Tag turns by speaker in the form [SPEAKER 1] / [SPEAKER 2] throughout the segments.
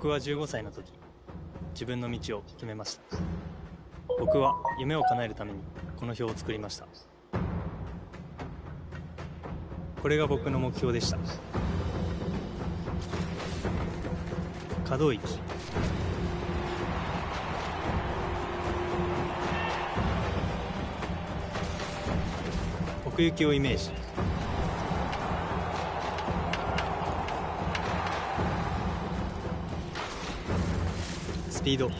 [SPEAKER 1] 僕は15歳の時、自分の道を決めました。僕は夢を叶えるためにこの表を作りました。これが僕の目標でした。可動域、奥行きをイメージ、スピード、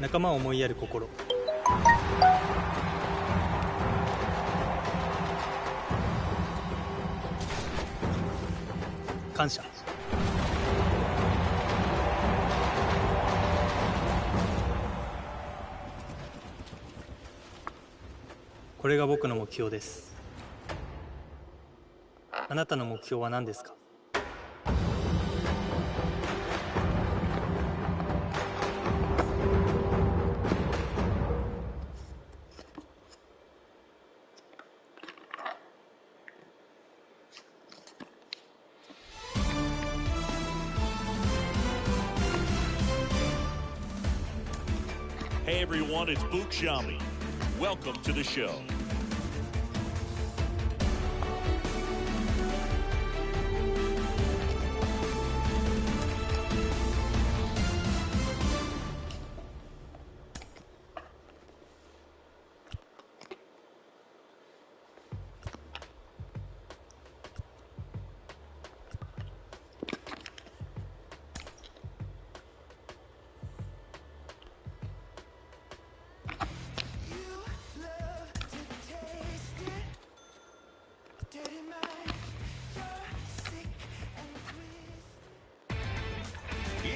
[SPEAKER 1] 仲間を思いやる心、感謝、これが僕の目標です。あなたの目標は何ですか
[SPEAKER 2] ？Hey everyone, it's Book Shami. Welcome to the show.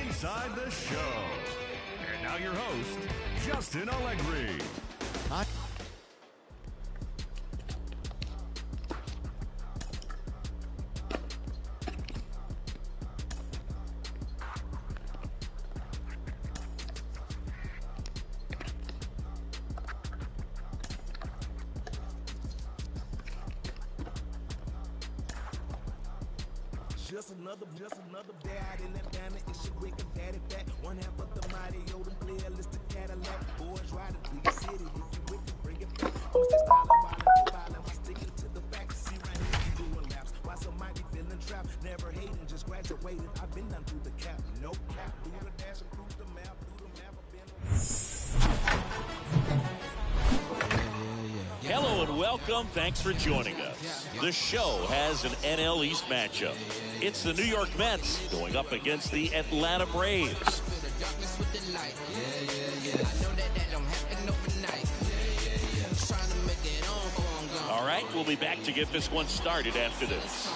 [SPEAKER 3] Inside the show. And now your host, Justin Allegri.
[SPEAKER 4] Just another day out in Atlanta. It's your wicked daddy back. One half of the mighty Odom playlist, the Cadillac. Boys riding through your city. If you with it, bring it back. Who's this violent? I'm sticking to the facts. See right here, doing laps. Why some might be feeling trapped? Never hating, just graduated. I've been down through the cap. No cap. Through the dash and through the map. Through the map, I've been
[SPEAKER 2] Hello and welcome. Thanks for joining us. The show has an NL East matchup. It's the New York Mets going up against the Atlanta Braves. All right, we'll be back to get this one started after this.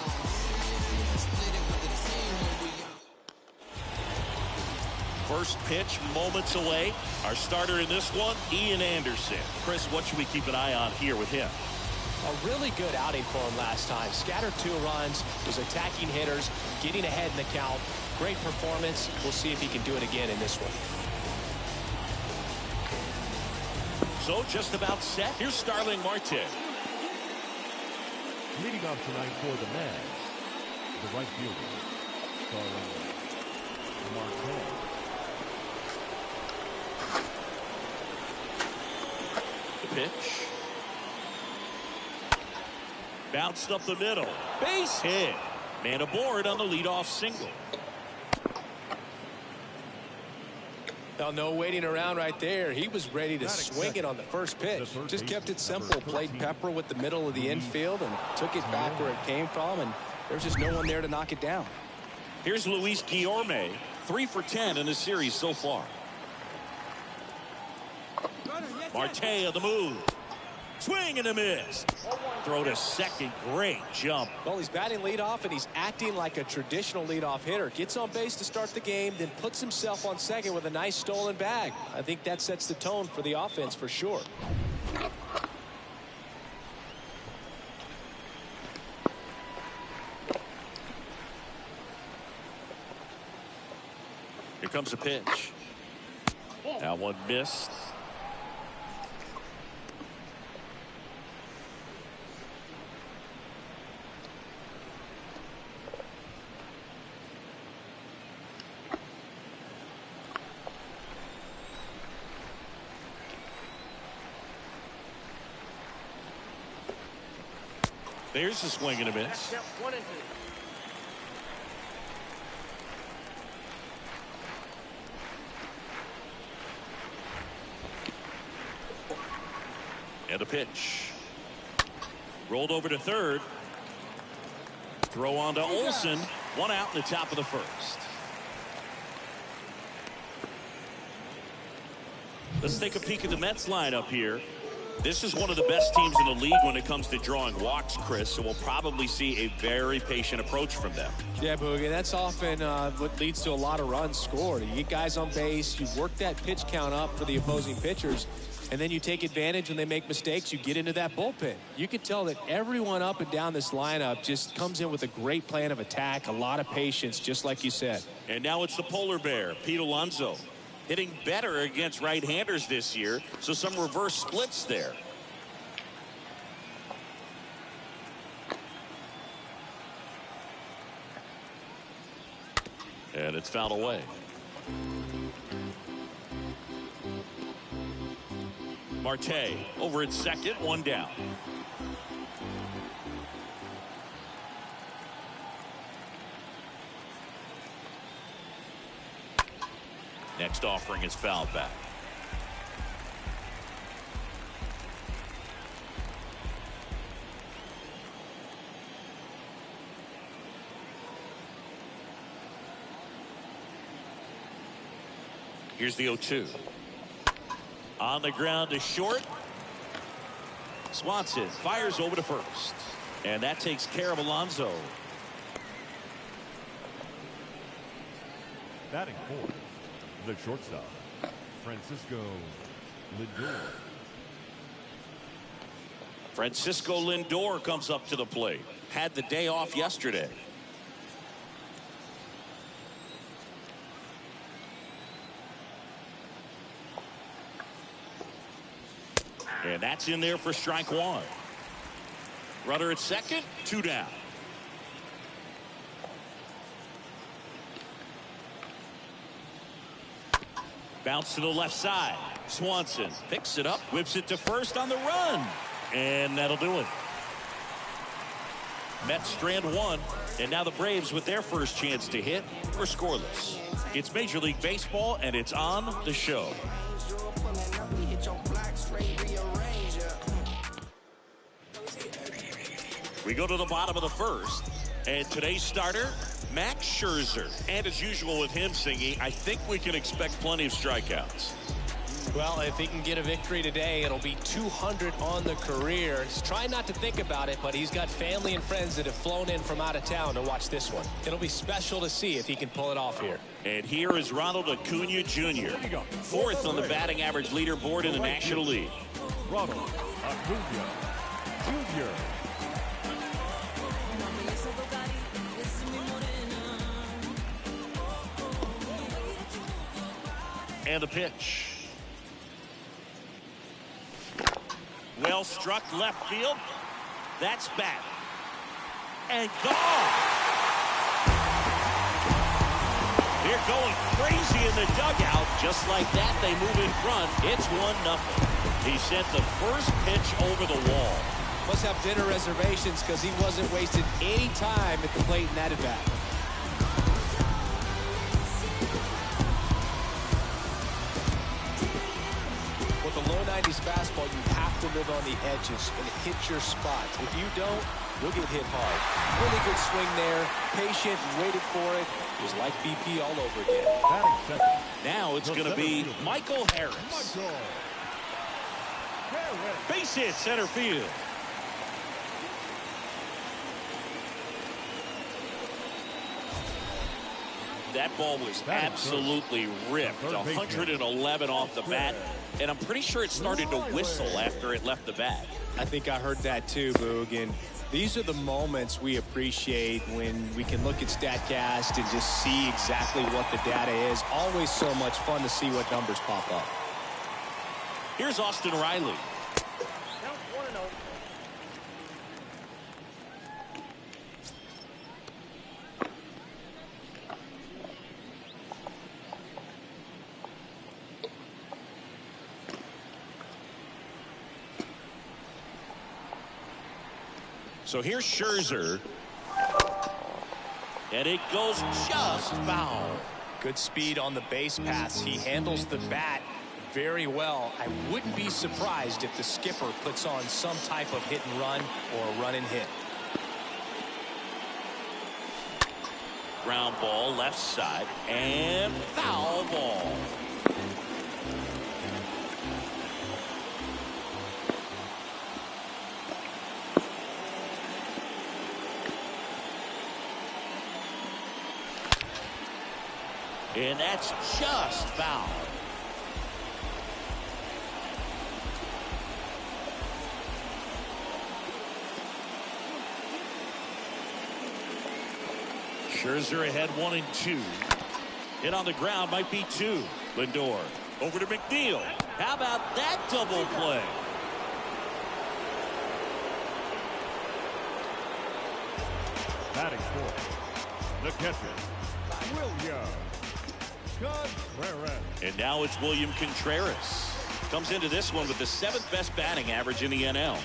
[SPEAKER 2] First pitch moments away. Our starter in this one, Ian Anderson. Chris, what should we keep an eye on here with him?
[SPEAKER 5] A really good outing for him last time. Scattered 2 runs, was attacking hitters, getting ahead in the count. Great performance. We'll see if he can do it again in this one.
[SPEAKER 2] So just about set. Here's Starling Marte.
[SPEAKER 6] Leading off tonight for the Mets, the right fielder, Starling Marte.
[SPEAKER 2] The pitch. Bounced up the middle. Base hit. Man aboard on the leadoff single.
[SPEAKER 5] Now, no waiting around right there. He was ready to swing it on the first pitch. Just kept it simple. Played Pepper with the middle of the infield and took it back where it came from. And there's just no one there to knock it down.
[SPEAKER 2] Here's Luis Guillorme. 3 for 10 in the series so far. Marte on the move. Swing and a miss. Throw to second. Great jump.
[SPEAKER 5] Well, he's batting leadoff, and he's acting like a traditional leadoff hitter. Gets on base to start the game, then puts himself on second with a nice stolen bag. I think that sets the tone for the offense for sure.
[SPEAKER 2] Here comes a pitch. Now one missed. There's a swing and a miss.
[SPEAKER 7] Yep, 1 and 2.
[SPEAKER 2] And a pitch. Rolled over to third. Throw on to Olsen. 1 out in the top of the first. Let's take a peek at the Mets lineup here. This is one of the best teams in the league when it comes to drawing walks, Chris, so we'll probably see a very patient approach from them.
[SPEAKER 5] Yeah, Boogie, that's often what leads to a lot of runs scored. You get guys on base, you work that pitch count up for the opposing pitchers, and then you take advantage when they make mistakes. You get into that bullpen. You can tell that everyone up and down this lineup just comes in with a great plan of attack, a lot of patience, just like you said.
[SPEAKER 2] And now it's the polar bear, Pete Alonso. Hitting better against right-handers this year, so some reverse splits there. And it's fouled away. Marte over at second, 1 down. Next offering is fouled back. Here's the 0-2. On the ground to short. Swanson fires over to first. And that takes care of Alonso.
[SPEAKER 6] Batting fourth, the shortstop, Francisco Lindor.
[SPEAKER 2] Francisco Lindor comes up to the plate. Had the day off yesterday. And that's in there for strike 1. Runner at second, 2 down. Bounce to the left side. Swanson picks it up, whips it to first on the run. And that'll do it. Mets strand 1. And now the Braves with their first chance to hit are scoreless. It's Major League Baseball, and it's on the show. We go to the bottom of the first, and today's starter, Max Scherzer. And as usual with him singing, I think we can expect plenty of strikeouts.
[SPEAKER 5] Well, if he can get a victory today, it'll be 200 on the career. He's trying not to think about it, but he's got family and friends that have flown in from out of town to watch this one. It'll be special to see if he can pull it off here.
[SPEAKER 2] And here is Ronald Acuna Jr., 4th on the batting average leaderboard in the National League.
[SPEAKER 6] Ronald Acuna Jr.
[SPEAKER 2] And the pitch. Well struck left field. That's back. And gone. They're going crazy in the dugout. Just like that, they move in front. It's 1-0. He sent the first pitch over the wall.
[SPEAKER 5] Must have dinner reservations because he wasn't wasting any time at the plate in that at-bat. With a low 90s fastball, you have to live on the edges and hit your spot. If you don't, you'll get hit hard. Really good swing there. Patient, waited for it. It was like BP all over again.
[SPEAKER 6] Batting second.
[SPEAKER 2] Now it's going to be Michael Harris. Base hit center field. That ball was absolutely ripped. 111 off the bat. And I'm pretty sure it started to whistle after it left the bat.
[SPEAKER 5] I think I heard that too, Boog. And these are the moments we appreciate when we can look at StatCast and just see exactly what the data is. Always so much fun to see what numbers pop up.
[SPEAKER 2] Here's Austin Riley. So here's Scherzer. And it goes just foul.
[SPEAKER 5] Good speed on the base paths. He handles the bat very well. I wouldn't be surprised if the skipper puts on some type of hit and run or a run and hit.
[SPEAKER 2] Ground ball left side and foul ball. And that's just foul. Scherzer ahead 1-2. Hit on the ground, might be 2. Lindor over to McNeil. How about that double play?
[SPEAKER 3] Batting fourth, the catcher, William Contreras.
[SPEAKER 2] And now it's William Contreras. Comes into this one with the 7th best batting average in the NL.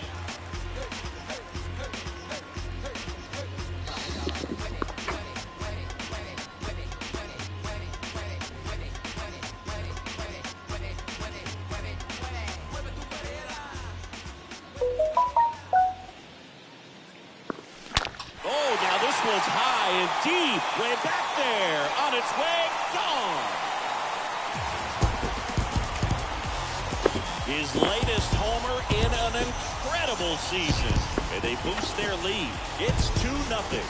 [SPEAKER 2] Oh, now this one's high and deep. Way back there. On its way. Gone. His latest homer in an incredible season. And they boost their lead. It's 2-0.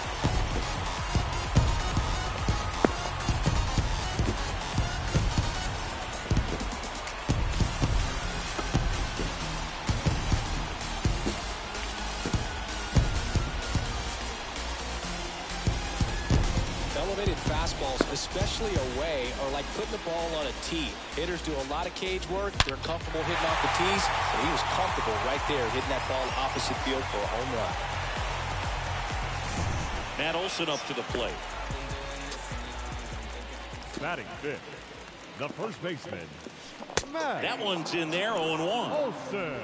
[SPEAKER 5] Elevated fastballs, especially away, are like putting the ball on a tee. Hitters do a lot of cage work. They're comfortable hitting off the tees, and he was comfortable right there hitting that ball opposite field for a home run.
[SPEAKER 2] Matt Olson up to the plate.
[SPEAKER 3] Batting fifth, the first baseman, Matt
[SPEAKER 2] That one's in there, 0-1.
[SPEAKER 3] Olson.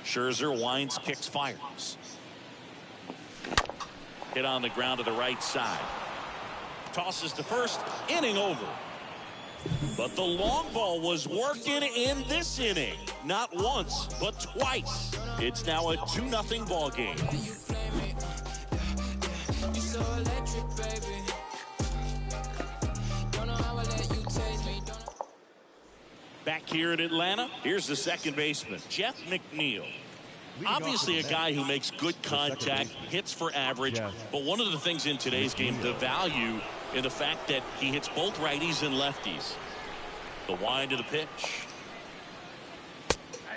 [SPEAKER 2] Scherzer winds, kicks, fires. Hit on the ground to the right side. Tosses to first, inning over. But the long ball was working in this inning. Not once, but twice. It's now a 2-0 ball game. Back here in Atlanta, here's the second baseman, Jeff McNeil. Obviously a guy who makes good contact, hits for average, but one of the things in today's game, the value in the fact that he hits both righties and lefties. The wind of the pitch.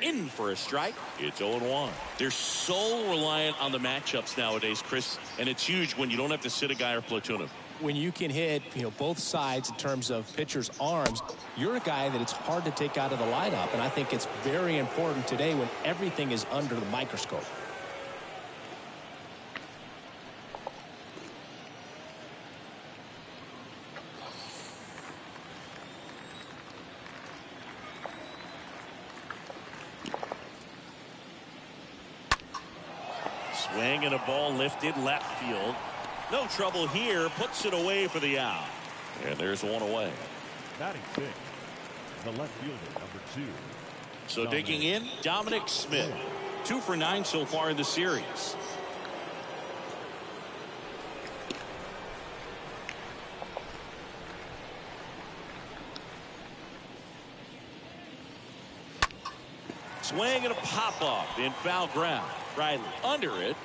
[SPEAKER 2] In for a strike. It's 0-1. They're so reliant on the matchups nowadays, Chris, and it's huge when you don't have to sit a guy or platoon him.
[SPEAKER 5] When you can hit, both sides in terms of pitchers' arms, you're a guy that it's hard to take out of the lineup, and I think it's very important today when everything is under the microscope.
[SPEAKER 2] Swing and a ball lifted left field. No trouble here. Puts it away for the out. And there's one away.
[SPEAKER 3] Batting sixth, the left fielder, number 2.
[SPEAKER 2] So digging in, Dominic Smith. 2 for 9 so far in the series. Swing and a pop-up in foul ground. Riley under it.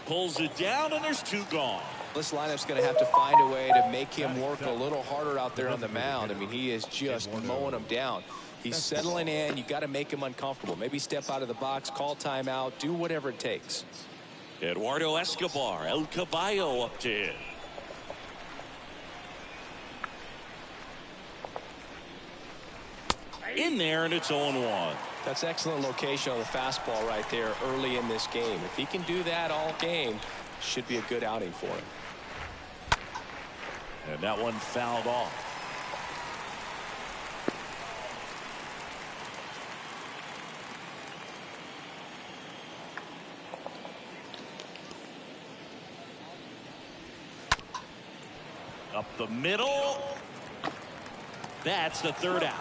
[SPEAKER 2] Pulls it down, and there's 2 gone.
[SPEAKER 5] This lineup's going to have to find a way to make him work a little harder out there on the mound. I mean, he is just mowing them down. He's settling in. You got to make him uncomfortable. Maybe step out of the box, call timeout, do whatever it takes.
[SPEAKER 2] Eduardo Escobar, El Caballo up to hit. In there, and it's 0-1.
[SPEAKER 5] That's excellent location on the fastball right there early in this game. If he can do that all game, should be a good outing for him.
[SPEAKER 2] And that one fouled off. Up the middle. That's the third out.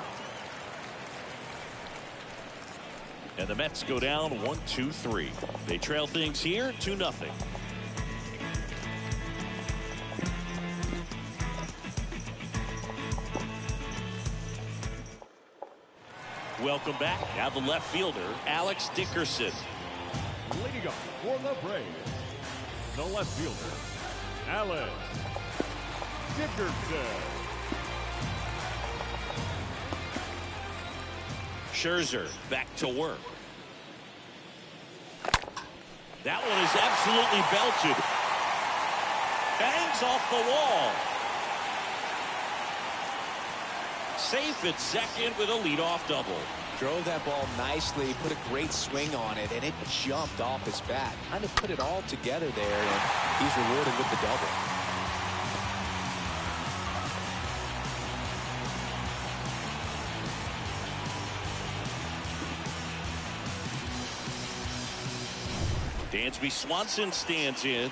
[SPEAKER 2] And the Mets go down 1-2-3. They trail things here 2-0. Welcome back. Now the left fielder, Alex Dickerson.
[SPEAKER 6] Leading up for the Braves, the left fielder, Alex Dickerson.
[SPEAKER 2] Scherzer back to work. That one is absolutely belted. Bangs off the wall. Safe at second with a leadoff double.
[SPEAKER 5] Drove that ball nicely, put a great swing on it, and it jumped off his bat. Kind of put it all together there, and he's rewarded with the double.
[SPEAKER 2] Dansby Swanson stands in.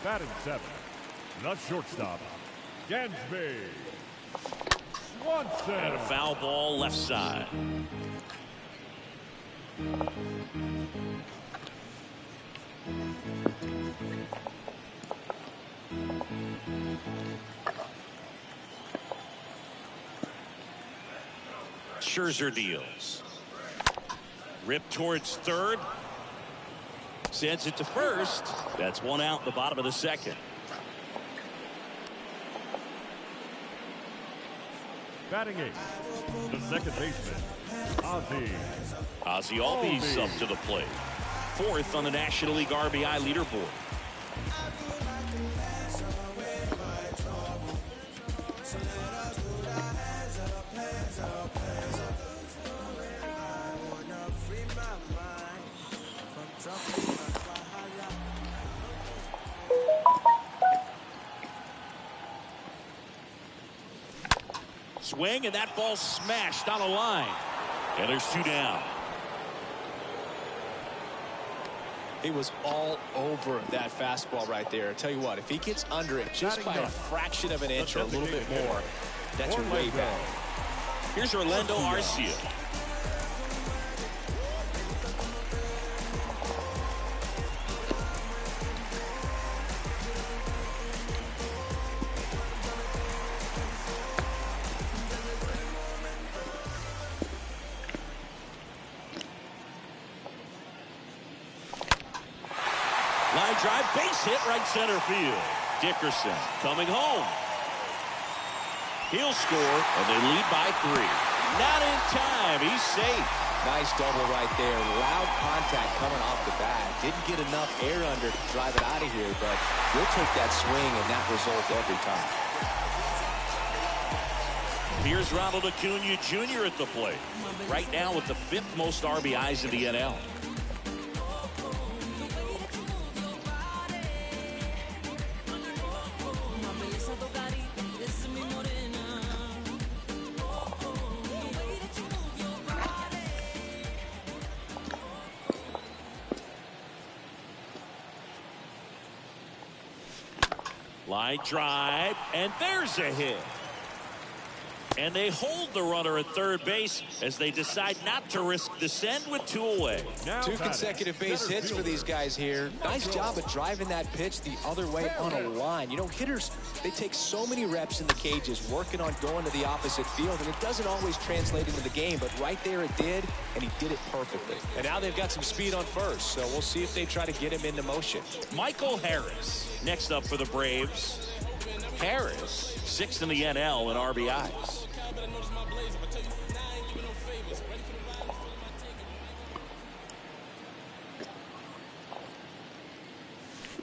[SPEAKER 3] Batting 7, the shortstop, Dansby Swanson.
[SPEAKER 2] And a foul ball left side. Scherzer deals. Rip towards third. Sends it to first. That's one out in the bottom of the second.
[SPEAKER 3] Batting 8, the second baseman, Ozzie.
[SPEAKER 2] Ozzie Albies up to the plate. Fourth on the National League RBI leaderboard. Swing, and that ball smashed on a line. And there's two down.
[SPEAKER 5] He was all over that fastball right there. I tell you what, if he gets under it just by a fraction of an inch or a little bit more, that's way back.
[SPEAKER 2] Here's Orlando Arcia. Line drive, base hit, right center field. Dickerson coming home. He'll score, and they lead by 3. Not in time. He's safe.
[SPEAKER 5] Nice double right there. Loud contact coming off the bat. Didn't get enough air under to drive it out of here, but we'll take that swing and that result every time.
[SPEAKER 2] Here's Ronald Acuna Jr. at the plate. Right now with the 5th most RBIs in the NL. Line drive, and there's a hit. And they hold the runner at third base as they decide not to risk the send with 2 away.
[SPEAKER 5] Two consecutive base hits for these guys here. Nice job of driving that pitch the other way on a line. You know, hitters, they take so many reps in the cages working on going to the opposite field, and it doesn't always translate into the game, but right there it did, and he did it perfectly. And now they've got some speed on first, so we'll see if they try to get him into motion.
[SPEAKER 2] Michael Harris next up for the Braves. Harris, 6th in the NL in RBIs.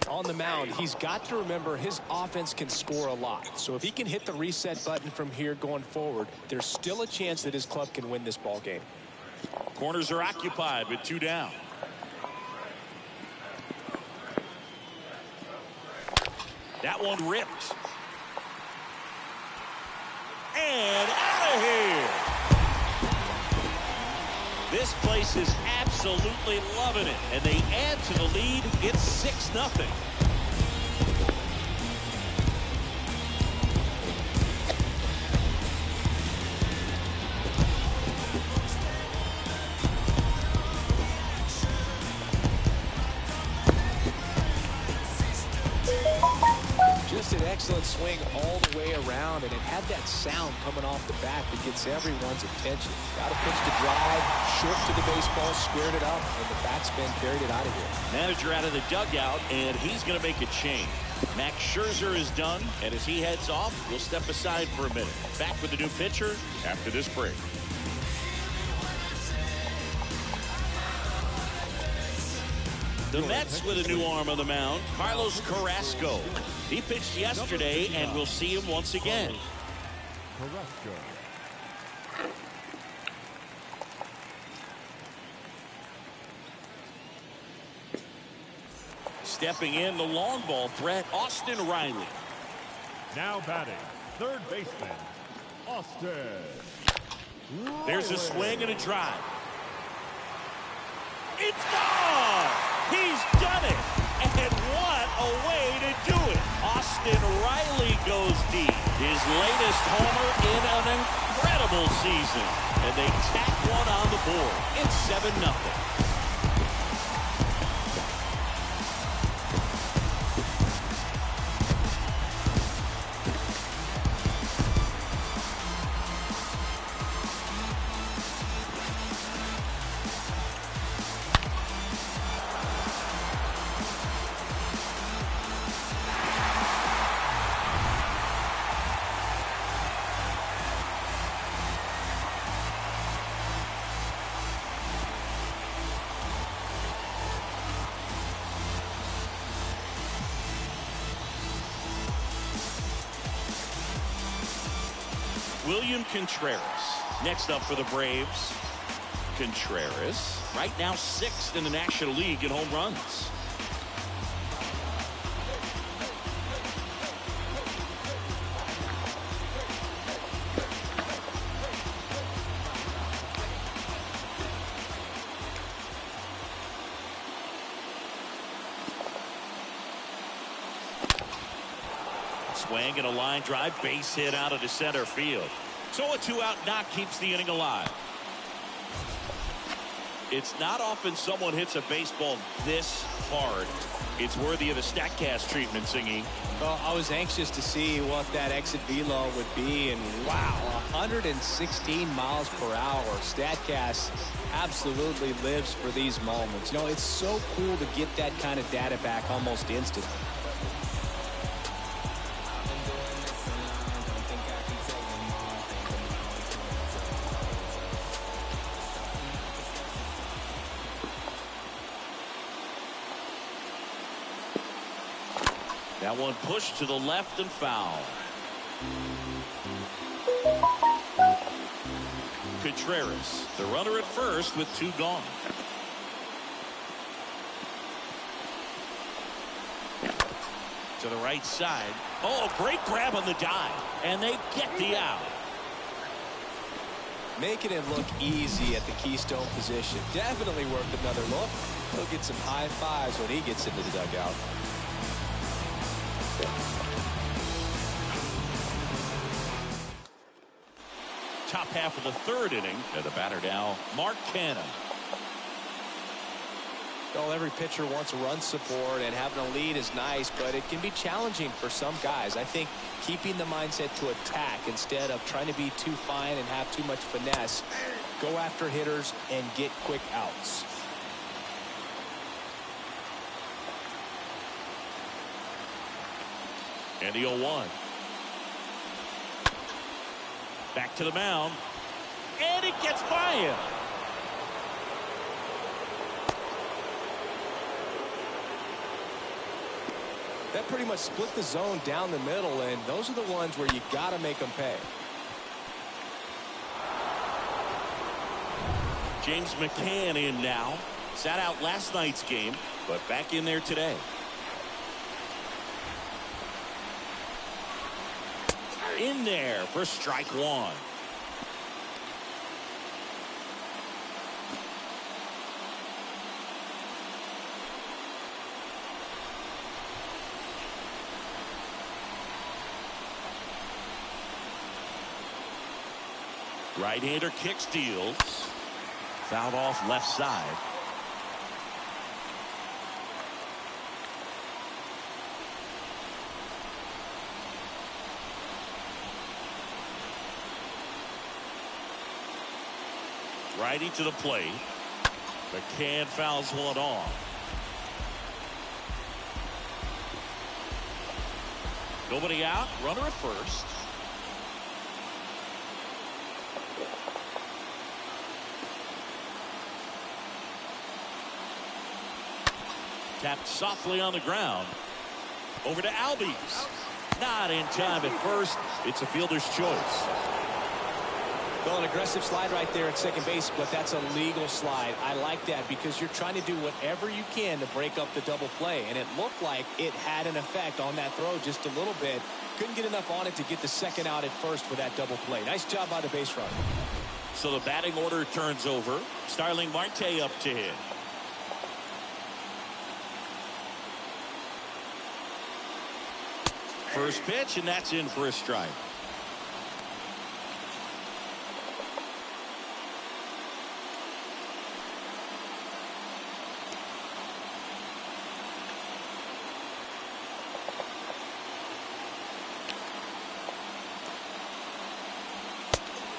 [SPEAKER 5] On the mound, he's got to remember his offense can score a lot. So if he can hit the reset button from here going forward, there's still a chance that his club can win this ball game.
[SPEAKER 2] Corners are occupied with 2 down. That one ripped. And out of here. This place is absolutely loving it. And they add to the lead. It's 6-0.
[SPEAKER 5] Just an excellent swing all the way around, and it had that sound coming off the bat that gets everyone's attention. Got a pitch to drive, short to the baseball, squared it up, and the batsman carried it out of here.
[SPEAKER 2] Manager out of the dugout, and he's going to make a change. Max Scherzer is done, and as he heads off, we'll step aside for a minute. Back with the new pitcher after this break. The Mets with a new arm on the mound, Carlos Carrasco. He pitched yesterday, and we'll see him once again.
[SPEAKER 6] Carrasco.
[SPEAKER 2] Stepping in, the long ball threat, Austin Riley.
[SPEAKER 6] Now batting, third baseman, Austin Riley.
[SPEAKER 2] There's a swing and a drive. It's gone! He's done it! And what a way to do it! Austin Riley goes deep. His latest homer in an incredible season. And they tack one on the board. It's 7-0. William Contreras next up for the Braves. Contreras right now 6th in the National League in home runs. Swing and a line drive, base hit out of the center field. So a 2-out knock keeps the inning alive. It's not often someone hits a baseball this hard. It's worthy of a StatCast treatment, Singy.
[SPEAKER 5] Well, I was anxious to see what that exit velo would be, and wow, 116 miles per hour. StatCast absolutely lives for these moments. You know, it's so cool to get that kind of data back almost instantly.
[SPEAKER 2] That one pushed to the left and foul. Contreras, the runner at first with 2 gone. To the right side. Oh, great grab on the dive. And they get the out.
[SPEAKER 5] Making it look easy at the Keystone position. Definitely worth another look. He'll get some high fives when he gets into the dugout.
[SPEAKER 2] Top half of the 3rd inning. And the batter now, Mark Canha.
[SPEAKER 5] Well, every pitcher wants run support, and having a lead is nice, but it can be challenging for some guys. I think keeping the mindset to attack instead of trying to be too fine and have too much finesse. Go after hitters and get quick outs.
[SPEAKER 2] And the 0-1. Back to the mound. And it gets by him.
[SPEAKER 5] That pretty much split the zone down the middle, and those are the ones where you got to make them pay.
[SPEAKER 2] James McCann in now. Sat out last night's game, but back in there today. In there for strike one. Right-hander kick steals. Fouled off left side. Righty to the plate. McCann fouls one off. Nobody out. Runner at first. Tapped softly on the ground. Over to Albies. Not in time at first. It's a fielder's choice.
[SPEAKER 5] Well, an aggressive slide right there at second base, but that's a legal slide. I like that because you're trying to do whatever you can to break up the double play, and it looked like it had an effect on that throw just a little bit. Couldn't get enough on it to get the second out at first for that double play. Nice job by the base runner.
[SPEAKER 2] So the batting order turns over. Starling Marte up to hit. First pitch, and that's in for a strike.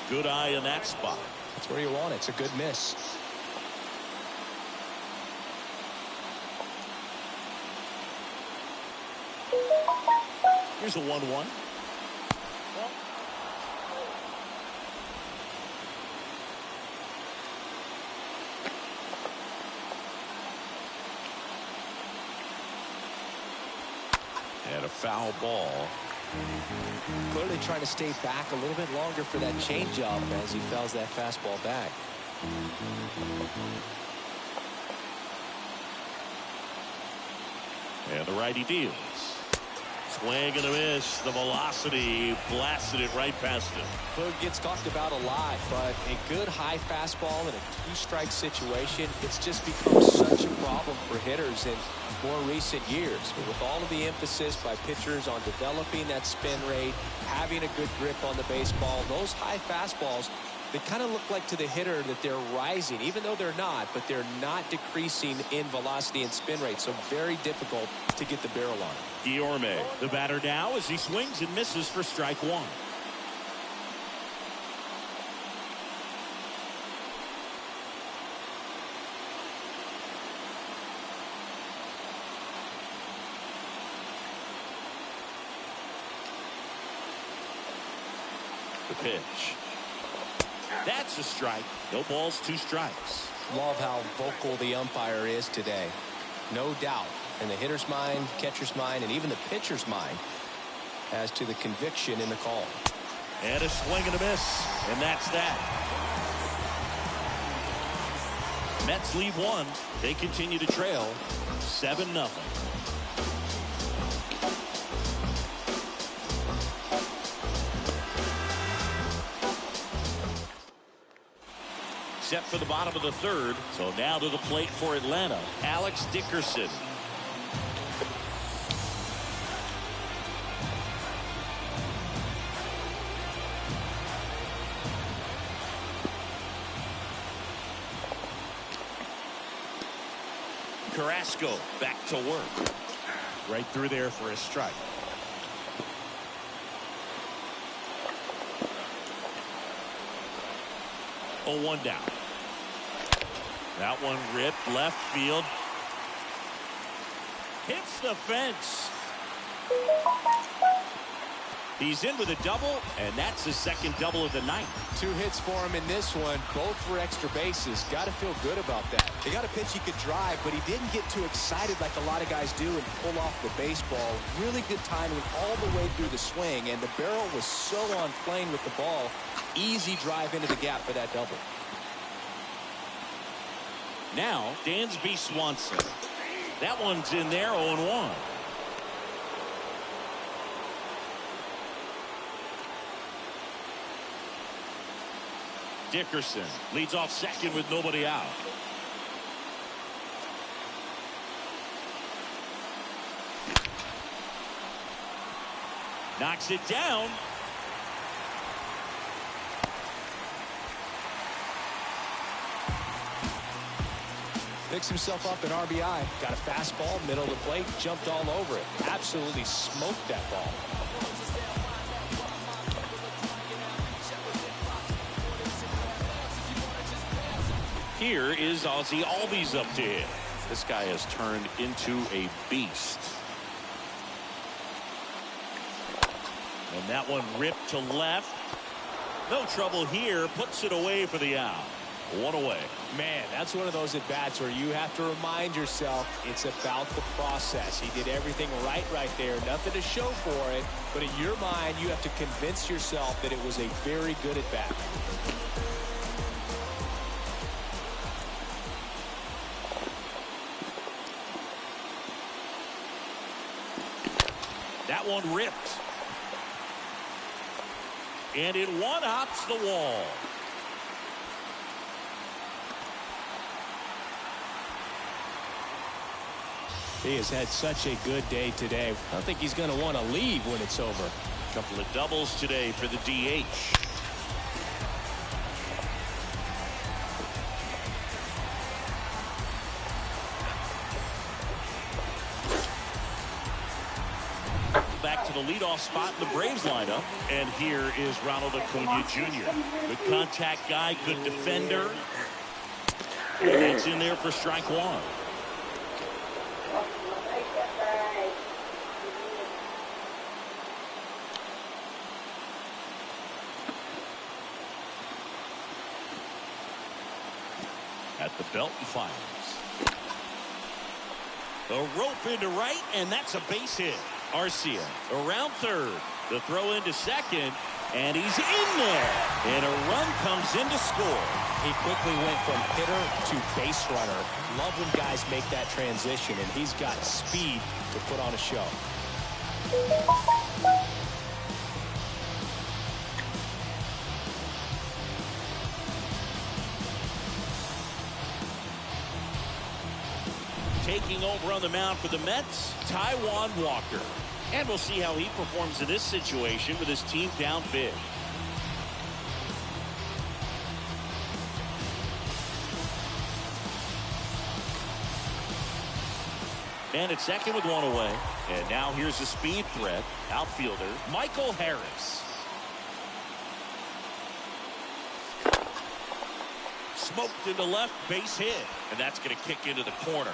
[SPEAKER 2] Good eye in that spot.
[SPEAKER 5] That's where you want it. It's a good miss.
[SPEAKER 2] Here's a 1-1. And a foul ball.
[SPEAKER 5] Clearly trying to stay back a little bit longer for that changeup as he fouls that fastball back.
[SPEAKER 2] And the righty deals. Swing and a miss. The velocity blasted it right past him.
[SPEAKER 5] Well, it gets talked about a lot, but a good high fastball in a two-strike situation, it's just become such a problem for hitters in more recent years. But with all of the emphasis by pitchers on developing that spin rate, having a good grip on the baseball, those high fastballs, they kind of look like to the hitter that they're rising, even though they're not, but they're not decreasing in velocity and spin rate. So very difficult to get the barrel on.
[SPEAKER 2] Guillorme, the batter now as he swings and misses for strike one. The pitch. That's a strike. No balls, 2 strikes.
[SPEAKER 5] Love how vocal the umpire is today. No doubt in the hitter's mind, catcher's mind, and even the pitcher's mind as to the conviction in the call.
[SPEAKER 2] And a swing and a miss. And that's that. Mets leave 1. They continue to trail 7-0. Set for the bottom of the 3rd. So now to the plate for Atlanta, Alex Dickerson. Carrasco back to work. Right through there for a strike. Oh, 1 down. That one ripped left field. Hits the fence. He's in with a double, and that's his second double of the night.
[SPEAKER 5] 2 hits for him in this one, both for extra bases. Got to feel good about that. He got a pitch he could drive, but he didn't get too excited like a lot of guys do and pull off the baseball. Really good timing all the way through the swing, and the barrel was so on plane with the ball. Easy drive into the gap for that double.
[SPEAKER 2] Now, Dansby Swanson. That one's in there, 0-1. Dickerson leads off second with nobody out. Knocks it down.
[SPEAKER 5] Picks himself up an RBI. Got a fastball, middle of the plate, jumped all over it. Absolutely smoked that ball.
[SPEAKER 2] Here is Ozzie Albies up to hit. This guy has turned into a beast. And that one ripped to left. No trouble here. Puts it away for the out. One away.
[SPEAKER 5] Man, that's one of those at-bats where you have to remind yourself it's about the process. He did everything right there. Nothing to show for it. But in your mind, you have to convince yourself that it was a very good at-bat.
[SPEAKER 2] That one ripped. And it one-hops the wall.
[SPEAKER 5] He has had such a good day today. I don't think he's going to want to leave when it's over.
[SPEAKER 2] Couple of doubles today for the DH. Back to the leadoff spot in the Braves lineup. And here is Ronald Acuna Jr. Good contact guy, good defender. And that's in there for strike one. At the belt and fires. The rope into right, and that's a base hit. Arcia around third. The throw into second, and he's in there. And a run comes in to score.
[SPEAKER 5] He quickly went from hitter to base runner. Love when guys make that transition, and he's got speed to put on a show.
[SPEAKER 2] Taking over on the mound for the Mets, Taijuan Walker. And we'll see how he performs in this situation with his team down big. And at second with one away. And now here's a speed threat. Outfielder Michael Harris. Smoked into left, base hit. And that's going to kick into the corner.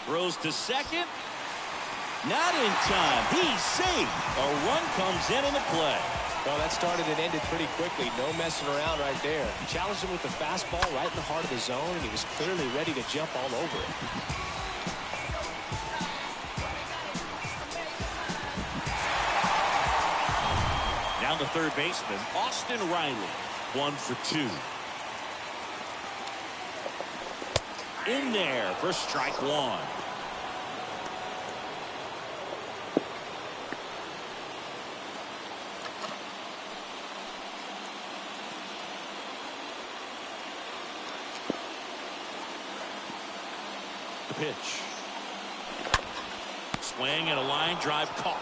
[SPEAKER 2] Throws to second. Not in time. He's safe. A run comes in the play.
[SPEAKER 5] Well, that started and ended pretty quickly. No messing around right there. He challenged him with the fastball right in the heart of the zone, and he was clearly ready to jump all over it.
[SPEAKER 2] Down the third baseman, Austin Riley. 1 for 2. In there for strike one. The pitch. Swing and a line drive caught.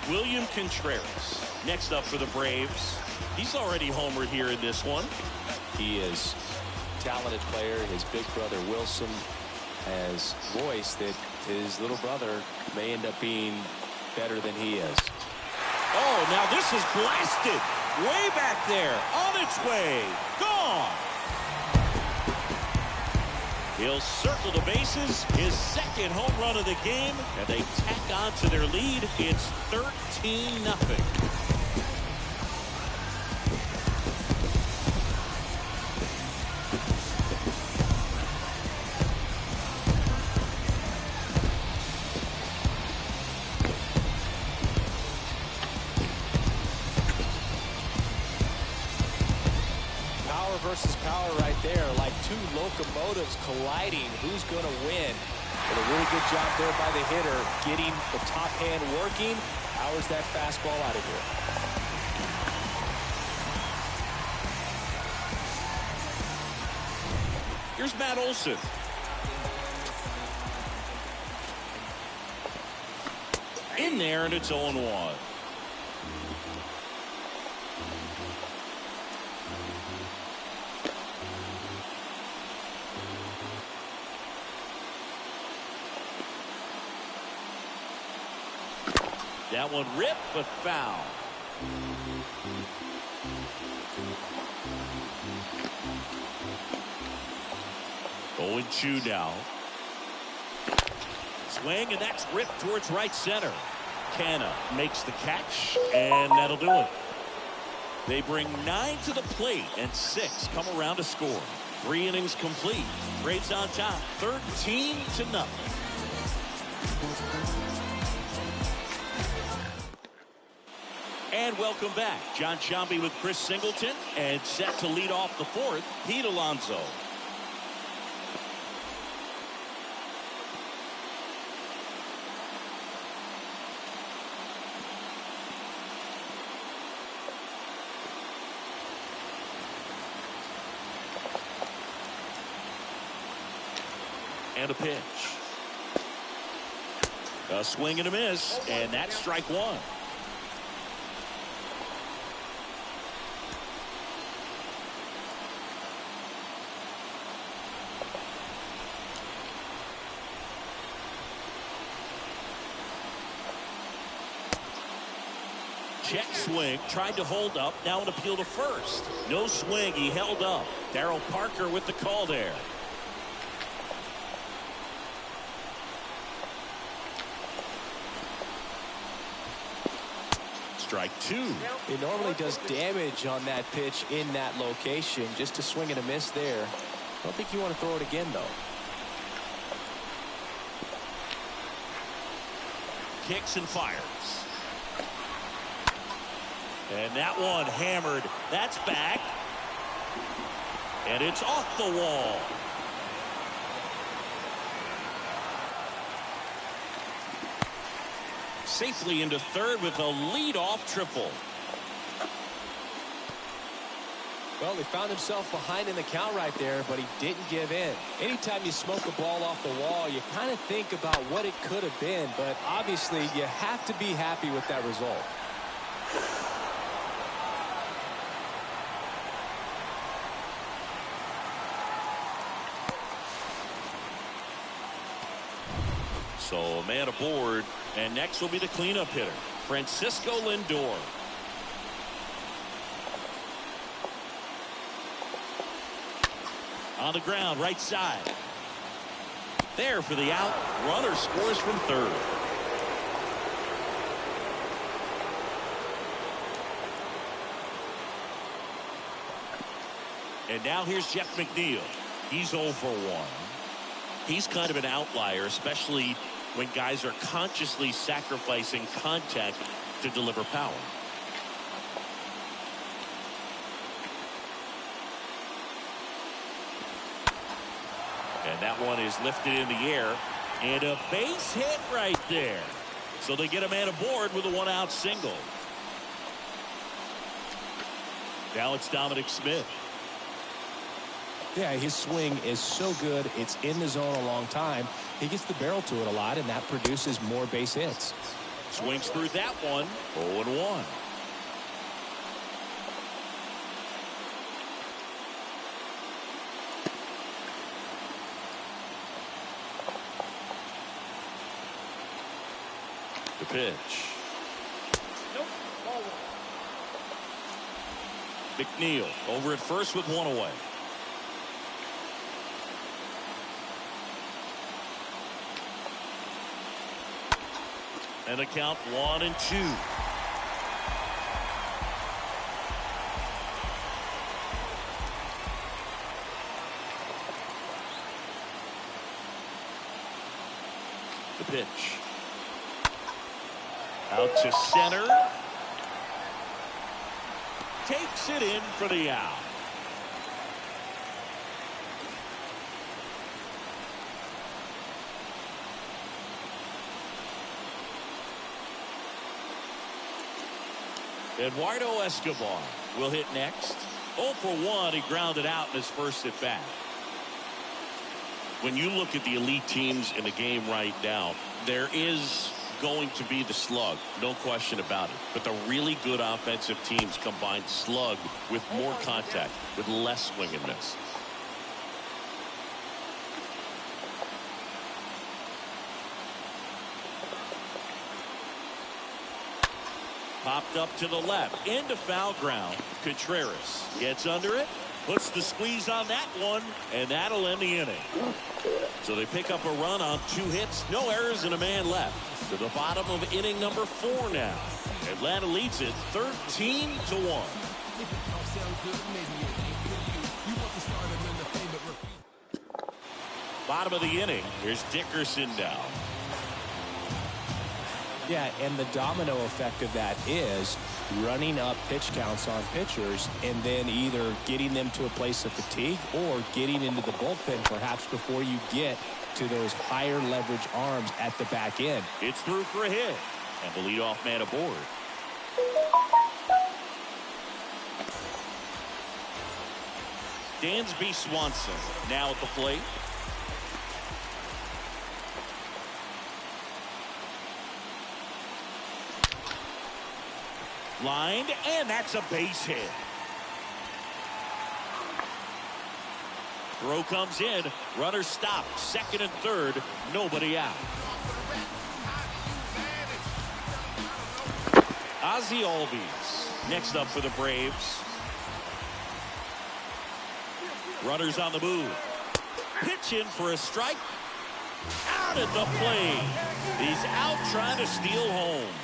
[SPEAKER 2] William Contreras next up for the Braves. He's already homered here in this one.
[SPEAKER 5] He is a talented player. His big brother Wilson has voiced that his little brother may end up being better than he is.
[SPEAKER 2] Oh, now this is blasted. Way back there. On its way. Gone. He'll circle the bases. His second home run of the game. And they tack on to their lead. It's 13-0.
[SPEAKER 5] versus power right there, like two locomotives colliding. Who's going to win? But a really good job there by the hitter, getting the top hand working. Powers that fastball out of here.
[SPEAKER 2] Here's Matt Olson. In there, and it's 0-1. That one ripped, but foul. Going 2 now. Swing, and that's ripped towards right center. Canha makes the catch, and that'll do it. They bring 9 to the plate, and 6 come around to score. 3 innings complete. Braves on top, 13-0. And welcome back. John Sciambi with Chris Singleton, and set to lead off the 4th, Pete Alonso. And a pitch. A swing and a miss, and that's strike 1. Check swing, tried to hold up, now an appeal to first. No swing, he held up. Darryl Parker with the call there. Strike 2.
[SPEAKER 5] It normally does damage on that pitch in that location. Just a swing and a miss there. I don't think you want to throw it again, though.
[SPEAKER 2] Kicks and fires. And that one hammered. That's back. And it's off the wall. Safely into third with a leadoff triple.
[SPEAKER 5] Well, he found himself behind in the count right there, but he didn't give in. Anytime you smoke a ball off the wall, you kind of think about what it could have been, but obviously you have to be happy with that result.
[SPEAKER 2] So a man aboard, and next will be the cleanup hitter, Francisco Lindor. On the ground, right side. There for the out. Runner scores from third. And now here's Jeff McNeil. He's 0 for 1. He's kind of an outlier, especially when guys are consciously sacrificing contact to deliver power. And that one is lifted in the air, and a base hit right there. So they get a man aboard with a 1-out single. Now it's Dominic Smith.
[SPEAKER 5] Yeah, his swing is so good. It's in the zone a long time. He gets the barrel to it a lot, and that produces more base hits.
[SPEAKER 2] Swings through that one. 0-1. The pitch. McNeil over at first with 1 away. And a count 1-2. The pitch. Out to center. Takes it in for the out. Eduardo Escobar will hit next. 0 for 1. He grounded out in his first at bat. When you look at the elite teams in the game right now, there is going to be the slug, no question about it. But the really good offensive teams combine slug with more contact, with less swing and miss. Popped up to the left, into foul ground. Contreras gets under it, puts the squeeze on that one, and that'll end the inning. So they pick up a run on 2 hits, no errors, and a man left. To the bottom of inning number 4 now. Atlanta leads it 13-1. Bottom of the inning, here's Dickerson down.
[SPEAKER 5] Yeah, and the domino effect of that is running up pitch counts on pitchers and then either getting them to a place of fatigue or getting into the bullpen perhaps before you get to those higher leverage arms at the back end.
[SPEAKER 2] It's through for a hit, and the leadoff man aboard. Dansby Swanson now at the plate. Lined, and that's a base hit. Throw comes in. Runner stopped. Second and third. Nobody out. Ozzie Albies next up for the Braves. Runners on the move. Pitch in for a strike. Out at the plate. He's out trying to steal home.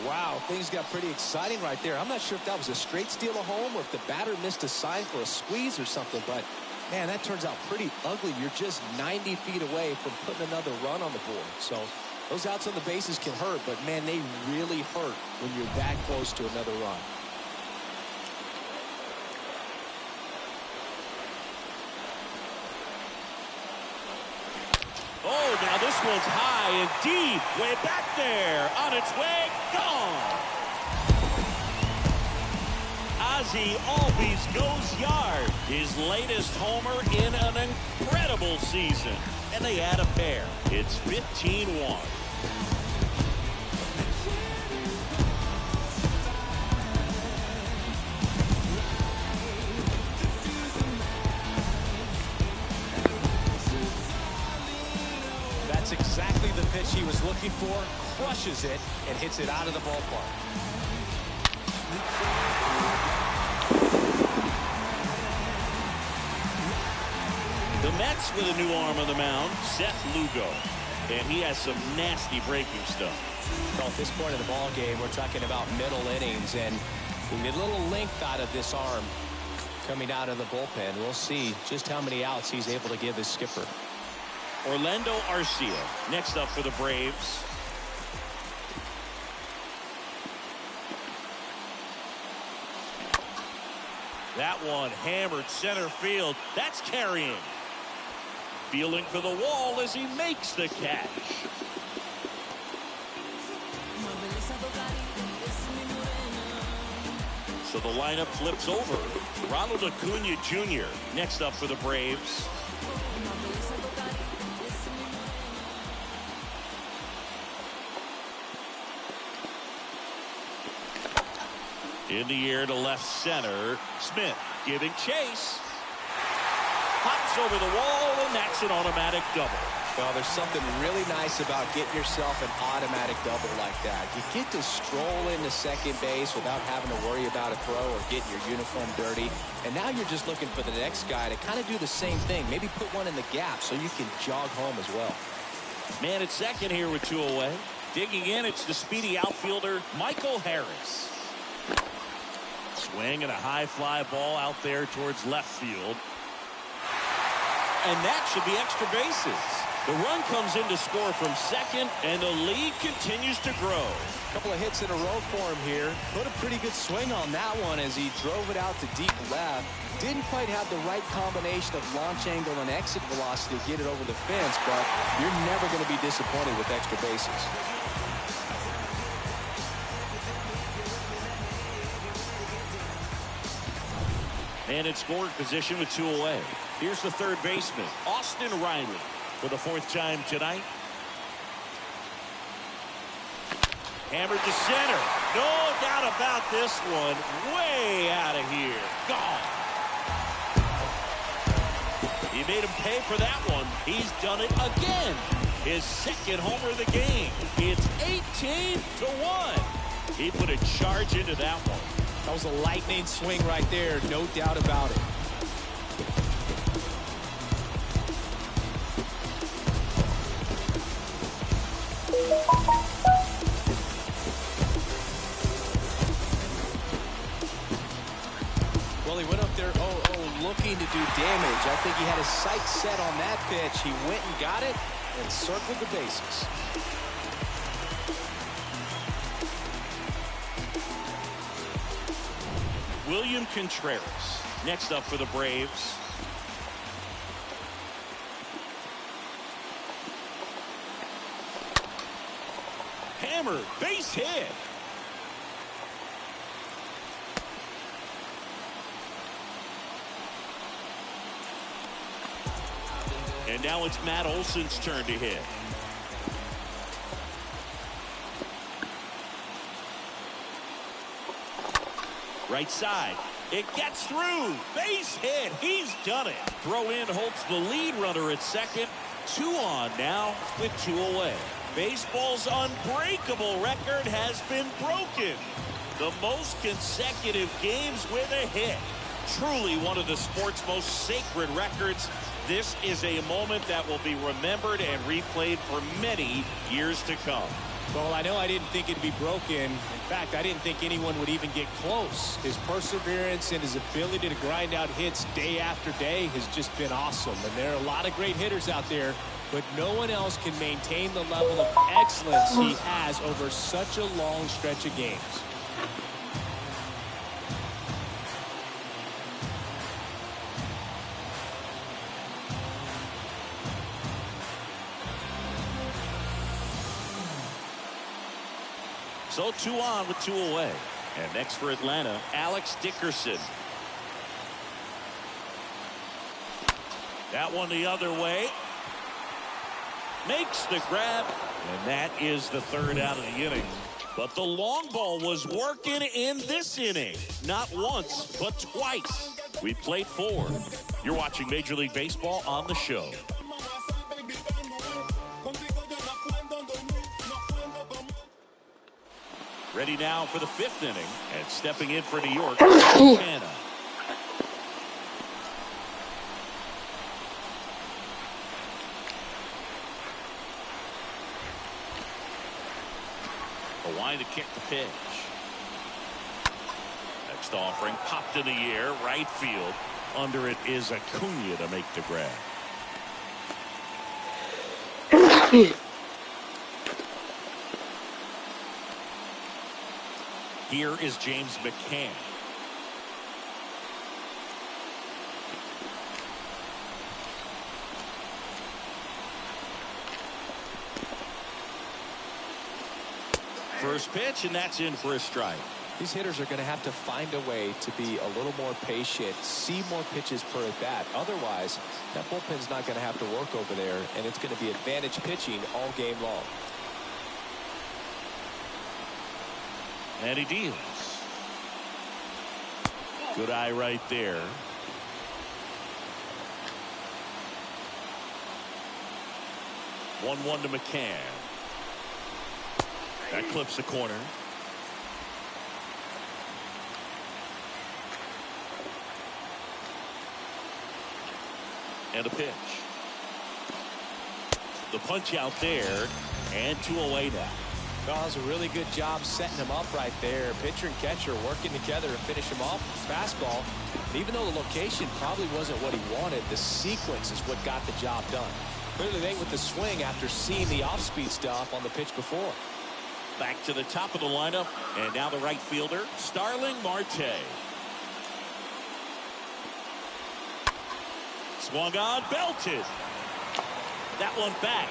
[SPEAKER 5] Wow, things got pretty exciting right there. I'm not sure if that was a straight steal of home or if the batter missed a sign for a squeeze or something, but man, that turns out pretty ugly. You're just 90 feet away from putting another run on the board. So those outs on the bases can hurt, but man, they really hurt when you're that close to another run.
[SPEAKER 2] Oh, now this one's high and deep, way back there, on its way, gone. Ozzie Albies goes yard, his latest homer in an incredible season, and they add a pair. It's 15-1.
[SPEAKER 5] Exactly the pitch he was looking for, crushes it and hits it out of the ballpark.
[SPEAKER 2] The Mets with a new arm on the mound, Seth Lugo, and he has some nasty breaking stuff.
[SPEAKER 5] Well, at this point of the ball game, we're talking about middle innings, and we get a little length out of this arm coming out of the bullpen. We'll see just how many outs he's able to give his skipper.
[SPEAKER 2] Orlando Arcia next up for the Braves. That one hammered center field. That's carrying. Feeling for the wall as he makes the catch. So the lineup flips over. Ronald Acuna Jr. next up for the Braves. In the air to left center. Smith giving chase. Hops over the wall, and that's an automatic double.
[SPEAKER 5] Well, there's something really nice about getting yourself an automatic double like that. You get to stroll into second base without having to worry about a throw or getting your uniform dirty. And now you're just looking for the next guy to kind of do the same thing. Maybe put one in the gap so you can jog home as well.
[SPEAKER 2] Man at second here with 2 away. Digging in, it's the speedy outfielder, Michael Harris. Swing and a high fly ball out there towards left field. And that should be extra bases. The run comes in to score from second, and the lead continues to grow.
[SPEAKER 5] A couple of hits in a row for him here. Put a pretty good swing on that one as he drove it out to deep left. Didn't quite have the right combination of launch angle and exit velocity to get it over the fence, but you're never going to be disappointed with extra bases.
[SPEAKER 2] And in scoring position with 2 away. Here's the third baseman, Austin Riley, for the 4th time tonight. Hammered to center. No doubt about this one. Way out of here. Gone. He made him pay for that one. He's done it again. His 2nd homer of the game. It's 18-1. He put a charge into that one.
[SPEAKER 5] That was a lightning swing right there, no doubt about it. Well, he went up there looking to do damage. I think he had his sights set on that pitch. He went and got it and circled the bases.
[SPEAKER 2] William Contreras next up for the Braves. Hammered, base hit. And now it's Matt Olson's turn to hit. Right side. It gets through. Base hit. He's done it. Throw in holds the lead runner at second. 2 on now with 2 away. Baseball's unbreakable record has been broken. The most consecutive games with a hit. Truly one of the sport's most sacred records. This is a moment that will be remembered and replayed for many years to come.
[SPEAKER 5] Well, I know I didn't think it'd be broken. In fact, I didn't think anyone would even get close. His perseverance and his ability to grind out hits day after day has just been awesome. And there are a lot of great hitters out there, but no one else can maintain the level of excellence he has over such a long stretch of games.
[SPEAKER 2] So 2 on with 2 away. And next for Atlanta, Alex Dickerson. That one the other way. Makes the grab. And that is the 3rd out of the inning. But the long ball was working in this inning. Not once, but twice. We played 4. You're watching Major League Baseball on the show. Ready now for the 5th inning, and stepping in for New York, Montana. A wind to kick the pitch. Next offering popped in the air, right field. Under it is Acuna to make the grab. Here is James McCann. First pitch, and that's in for a strike.
[SPEAKER 5] These hitters are going to have to find a way to be a little more patient, see more pitches per at bat. Otherwise, that bullpen's not going to have to work over there, and it's going to be advantage pitching all game long.
[SPEAKER 2] And he deals. Good eye right there. One to McCann. That clips the corner. And a pitch. The punch out there, and 2 away now.
[SPEAKER 5] That was a really good job setting him up right there. Pitcher and catcher working together to finish him off with fastball. And even though the location probably wasn't what he wanted, the sequence is what got the job done. Clearly late with the swing after seeing the off-speed stuff on the pitch before.
[SPEAKER 2] Back to the top of the lineup, and now the right fielder, Starling Marte. Swung on, belted. That one back,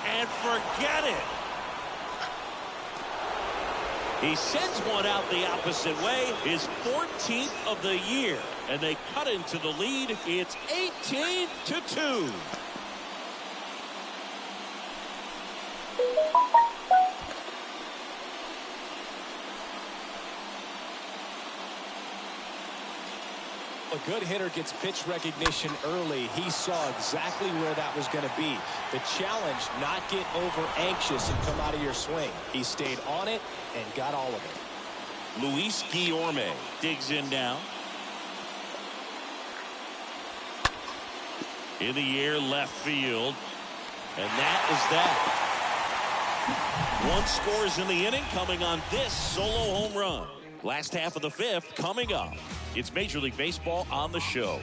[SPEAKER 2] and forget it. He sends one out the opposite way, his 14th of the year, and they cut into the lead. It's 18-2.
[SPEAKER 5] A good hitter gets pitch recognition early. He saw exactly where that was going to be. The challenge, not get over anxious and come out of your swing. He stayed on it and got all of it.
[SPEAKER 2] Luis Guillorme digs in now. In the air, left field. And that is that. One scores in the inning, coming on this solo home run. Last half of the fifth coming up. It's Major League Baseball on the show.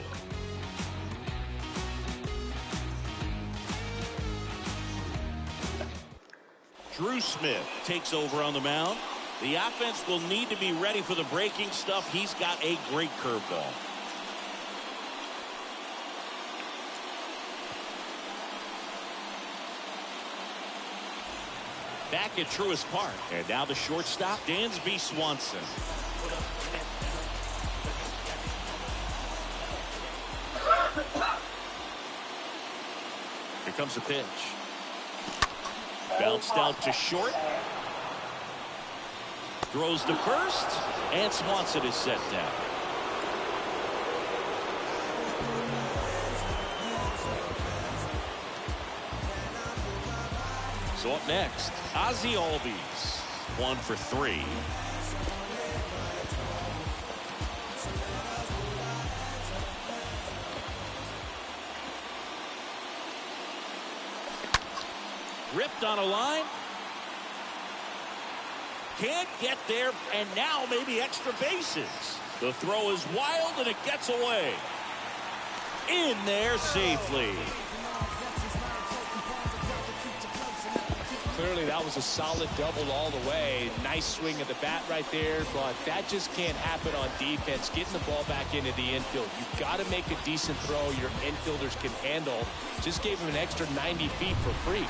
[SPEAKER 2] Drew Smith takes over on the mound. The offense will need to be ready for the breaking stuff. He's got a great curveball. Back at Truist Park. And now the shortstop, Dansby Swanson. Here comes the pitch. Bounced out to short. Throws to first. And Swanson is set down. So up next, Ozzie Albies. 1 for 3. Ripped on a line. Can't get there, and now maybe extra bases. The throw is wild, and it gets away. In there safely.
[SPEAKER 5] Clearly that was a solid double all the way. Nice swing of the bat right there, but that just can't happen on defense. Getting the ball back into the infield. You've got to make a decent throw your infielders can handle. Just gave him an extra 90 feet for free.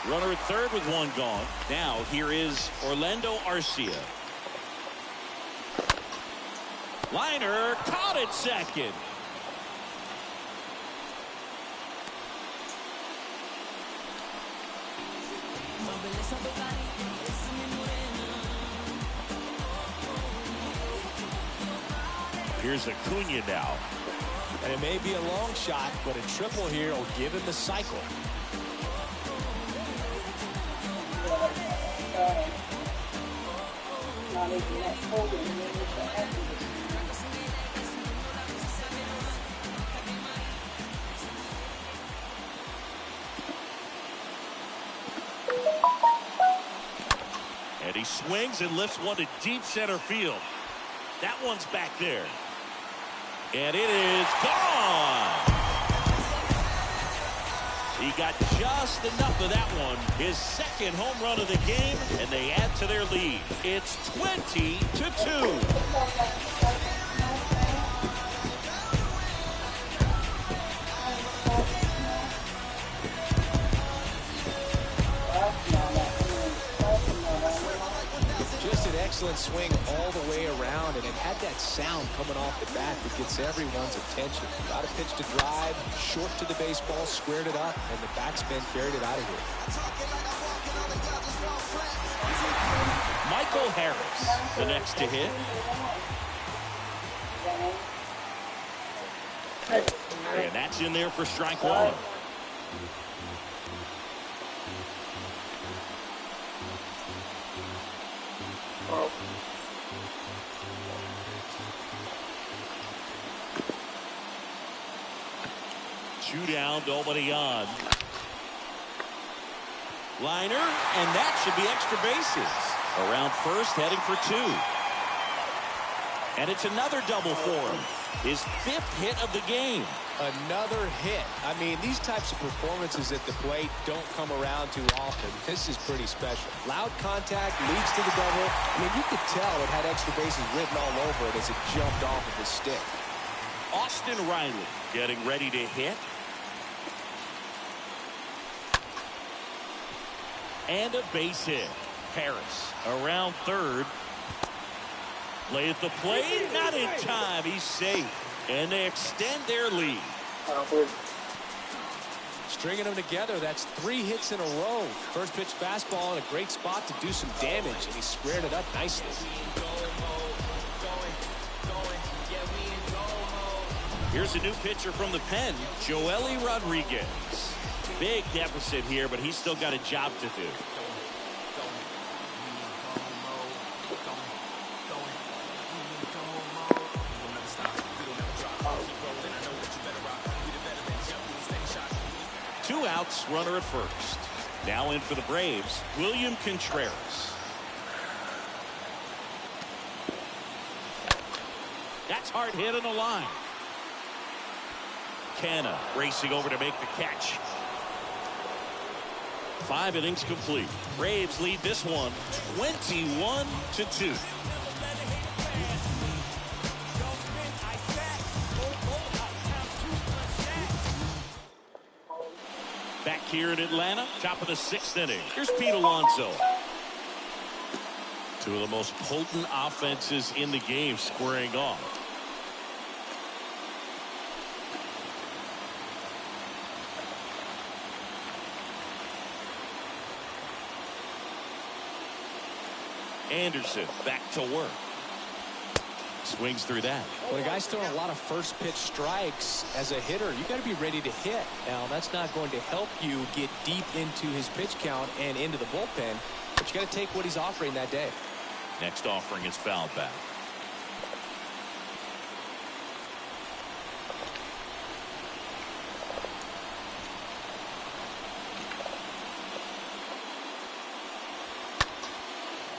[SPEAKER 2] Runner at third with one gone. Now here is Orlando Arcia. Liner caught at second. Here's Acuna now.
[SPEAKER 5] And it may be a long shot, but a triple here will give him the cycle.
[SPEAKER 2] And he swings and lifts one to deep center field. That one's back there. And it is gone. He got just enough of that one. His second home run of the game, and they add to their lead. It's 20-2.
[SPEAKER 5] Excellent swing all the way around, and it had that sound coming off the bat that gets everyone's attention. Got a pitch to drive, short to the baseball, squared it up, and the backspin carried it out of here.
[SPEAKER 2] Michael Harris, the next to hit. And that's in there for strike one. Two down, nobody on. Liner, and that should be extra bases. Around first, heading for two. And it's another double for him. His 5th hit of the game.
[SPEAKER 5] Another hit. I mean, these types of performances at the plate don't come around too often. This is pretty special. Loud contact leads to the double. I mean, you could tell it had extra bases written all over it as it jumped off of his stick.
[SPEAKER 2] Austin Riley getting ready to hit. And a base hit. Harris around third. Play at the plate. Not in time. He's safe. And they extend their lead.
[SPEAKER 5] Stringing them together, that's 3 hits in a row. First pitch fastball in a great spot to do some damage, and he squared it up nicely.
[SPEAKER 2] Here's a new pitcher from the pen, Joely Rodriguez. Big deficit here, but he's still got a job to do. Two outs, runner at first. Now in for the Braves, William Contreras. That's hard hit on the line. Canna racing over to make the catch. 5 innings complete. Braves lead this one 21-2. Back here in Atlanta, top of the 6th inning. Here's Pete Alonso. Two of the most potent offenses in the game squaring off. Anderson back to work. Swings through that.
[SPEAKER 5] When a guy's throwing a lot of first pitch strikes as a hitter, you got to be ready to hit. Now, that's not going to help you get deep into his pitch count and into the bullpen, but you got to take what he's offering that day.
[SPEAKER 2] Next offering is fouled back.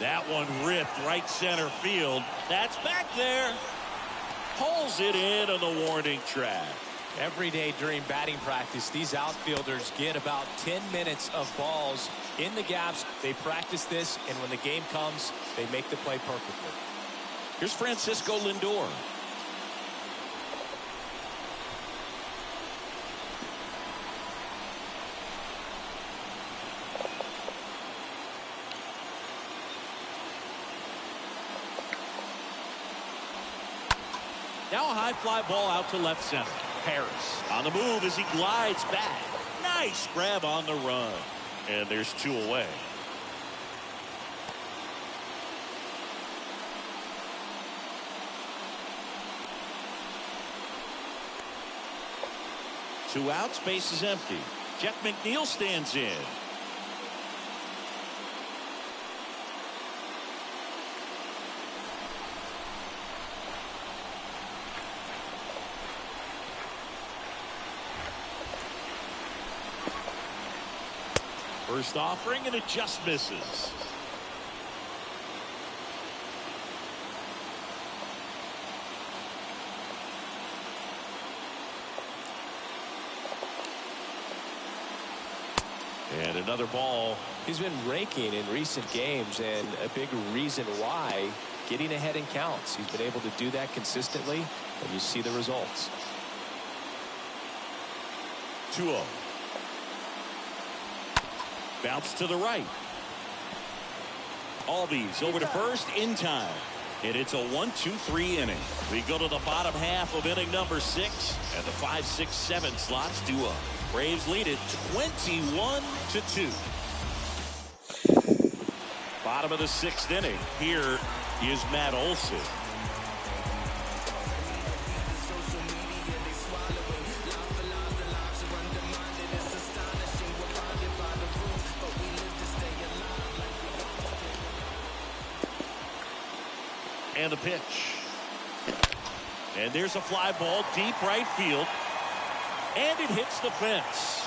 [SPEAKER 2] That one ripped right center field. That's back there. Pulls it in on the warning track.
[SPEAKER 5] Every day during batting practice, these outfielders get about 10 minutes of balls in the gaps. They practice this, and when the game comes, they make the play perfectly.
[SPEAKER 2] Here's Francisco Lindor. Now a high fly ball out to left center. Harris on the move as he glides back. Nice grab on the run. And there's 2 away. Two outs, base is empty. Jeff McNeil stands in. First offering, and it just misses. And another ball.
[SPEAKER 5] He's been raking in recent games, and a big reason why, getting ahead in counts. He's been able to do that consistently, and you see the results.
[SPEAKER 2] 2-0. Bounce to the right. Albies over to first in time. And it's a 1-2-3 inning. We go to the bottom half of inning number 6, and the 5, 6, 7 slots due up. Braves lead it 21-2. Bottom of the 6th inning. Here is Matt Olson. And the pitch. And there's a fly ball deep right field. And it hits the fence.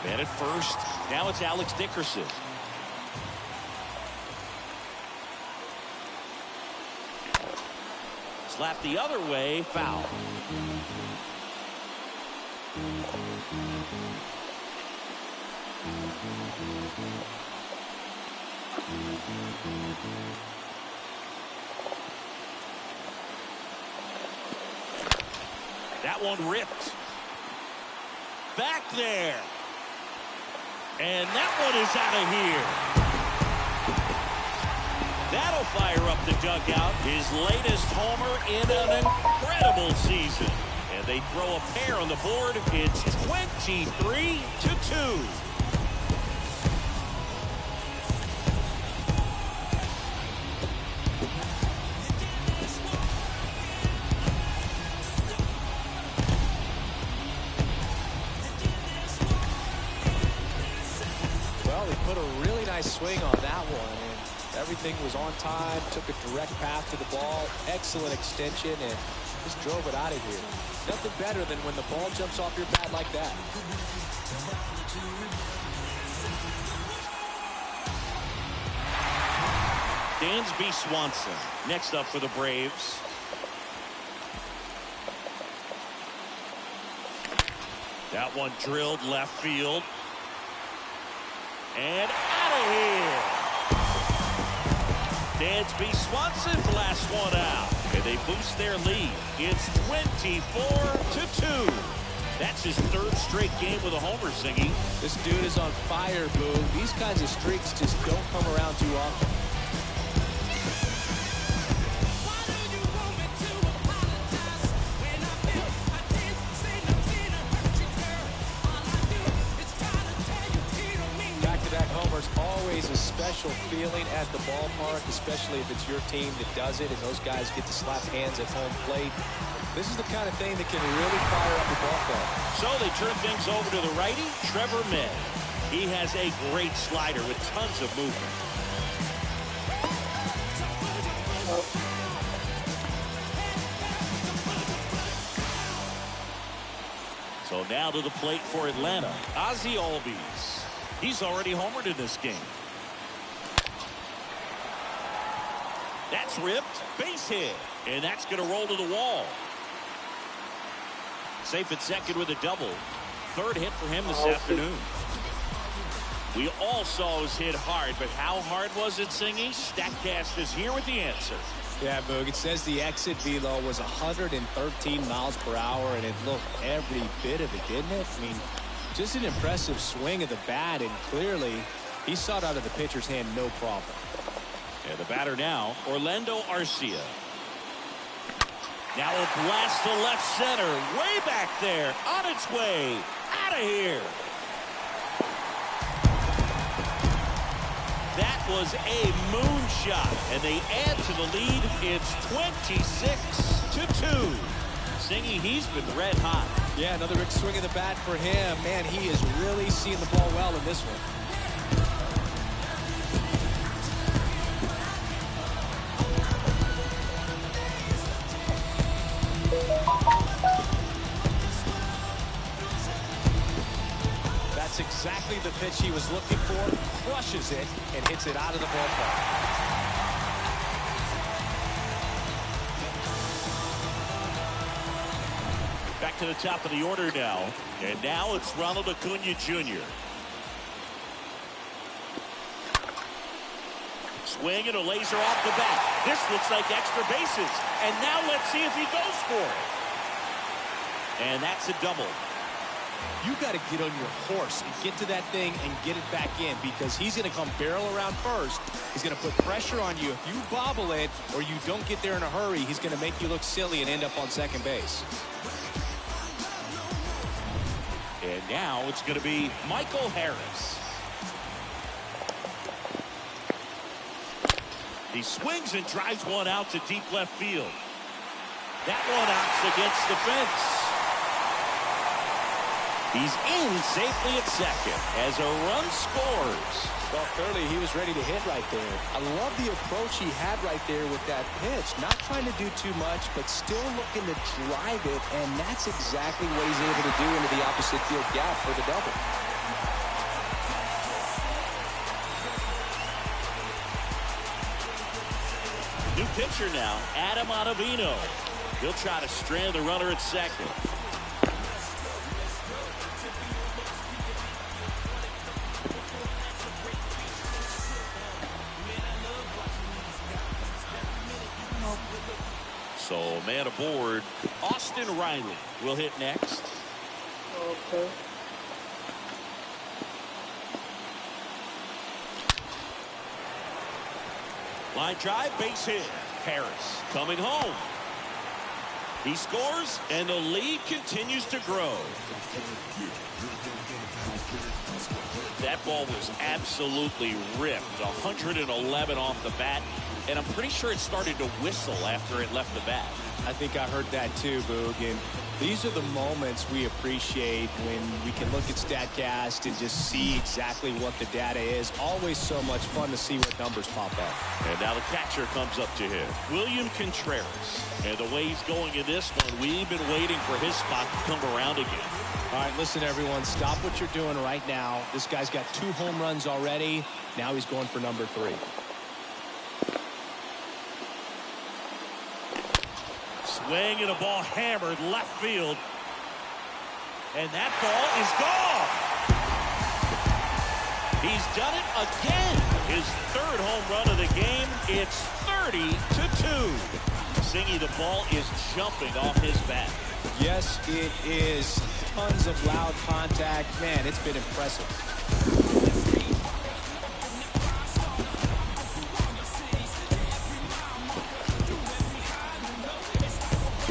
[SPEAKER 2] Man at first. Now it's Alex Dickerson. Slap the other way, foul. That one ripped. Back there. And that one is out of here. That'll fire up the dugout. His latest homer in an incredible season. And they throw a pair on the board. It's 23-2.
[SPEAKER 5] Swing on that one, and everything was on time. Took a direct path to the ball, excellent extension, and just drove it out of here. Nothing better than when the ball jumps off your bat like that.
[SPEAKER 2] Dansby Swanson next up for the Braves. That one drilled left field. And out of here. Dansby Swanson blasts one out. And they boost their lead. It's 24-2. That's his third straight game with a homer, Singy.
[SPEAKER 5] This dude is on fire, Boo. These kinds of streaks just don't come around too often. Always a special feeling at the ballpark, especially if it's your team that does it and those guys get to slap hands at home plate. This is the kind of thing that can really fire up a ball club.
[SPEAKER 2] So they turn things over to the righty, Trevor May. He has a great slider with tons of movement. So now to the plate for Atlanta, Ozzie Albies. He's already homered in this game. That's ripped. Base hit. And that's going to roll to the wall. Safe at second with a double. Third hit for him this afternoon. We all saw his hit hard, but how hard was it, Singy? StatCast is here with the answer.
[SPEAKER 5] Yeah, Boog, it says the exit velo was 113 miles per hour, and it looked every bit of it, didn't it? I mean, just an impressive swing of the bat, and clearly he saw it out of the pitcher's hand no problem.
[SPEAKER 2] And the batter now, Orlando Arcia. Now a blast to left center, way back there, on its way, out of here. That was a moonshot, and they add to the lead. It's 26-2. Singy, he's been red hot.
[SPEAKER 5] Yeah, another big swing of the bat for him. Man, he is really seeing the ball well in this one. That's exactly the pitch he was looking for. Crushes it and hits it out of the ballpark.
[SPEAKER 2] Back to the top of the order now. And now it's Ronald Acuna Jr. Swing and a laser off the bat. This looks like extra bases. And now let's see if he goes for it. And that's a double.
[SPEAKER 5] You got to get on your horse and get to that thing and get it back in, because he's going to come barrel around first. He's going to put pressure on you. If you bobble it or you don't get there in a hurry, he's going to make you look silly and end up on second base.
[SPEAKER 2] And now it's going to be Michael Harris. He swings and drives one out to deep left field. That one out against the fence. He's in safely at second as a run scores.
[SPEAKER 5] Well, clearly he was ready to hit right there. I love the approach he had right there with that pitch. Not trying to do too much, but still looking to drive it, and that's exactly what he's able to do into the opposite field gap for the double.
[SPEAKER 2] New pitcher now, Adam Ottavino. He'll try to strand the runner at second. So man aboard, Austin Riley will hit next.
[SPEAKER 7] Okay.
[SPEAKER 2] Line drive, base hit. Harris coming home. He scores, and the lead continues to grow. That ball was absolutely ripped. 111 off the bat, and I'm pretty sure it started to whistle after it left the bat.
[SPEAKER 5] I think I heard that too, Boog. And these are the moments we appreciate when we can look at StatCast and just see exactly what the data is. Always so much fun to see what numbers pop up.
[SPEAKER 2] And now the catcher comes up to him, William Contreras. And the way he's going in this one, we've been waiting for his spot to come around again.
[SPEAKER 5] All right, listen, everyone, stop what you're doing right now. This guy's got 2 home runs already. Now he's going for number 3.
[SPEAKER 2] Swing and a ball hammered left field. And that ball is gone. He's done it again. His 3rd home run of the game. It's 30-2. Singy, the ball is jumping off his bat.
[SPEAKER 5] Yes, it is. Tons of loud contact. Man, it's been impressive.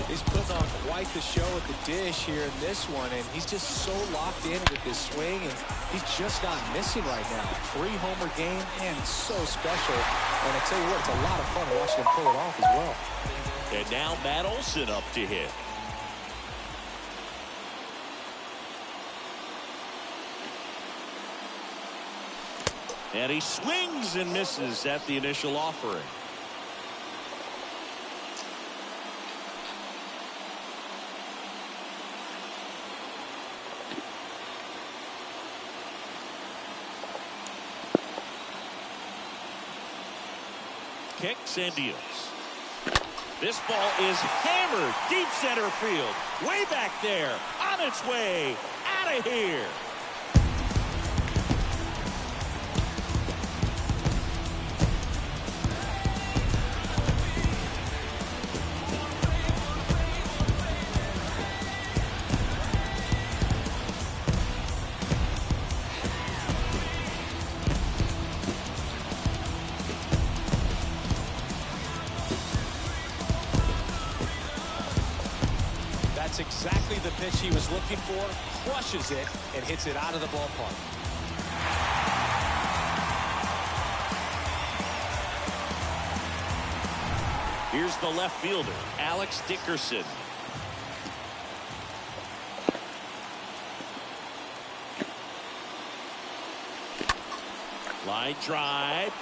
[SPEAKER 5] He's putting on quite the show at the dish here in this one, and he's just so locked in with this swing, and he's just not missing right now. 3-homer game, man, it's so special. And I tell you what, it's a lot of fun watching him pull it off as well.
[SPEAKER 2] And now Matt Olson up to hit. And he swings and misses at the initial offering. Kicks and deals. This ball is hammered deep center field. Way back there. On its way. Out of here.
[SPEAKER 5] Exactly the pitch he was looking for, crushes it, and hits it out of the ballpark.
[SPEAKER 2] Here's the left fielder, Alex Dickerson. Line drive.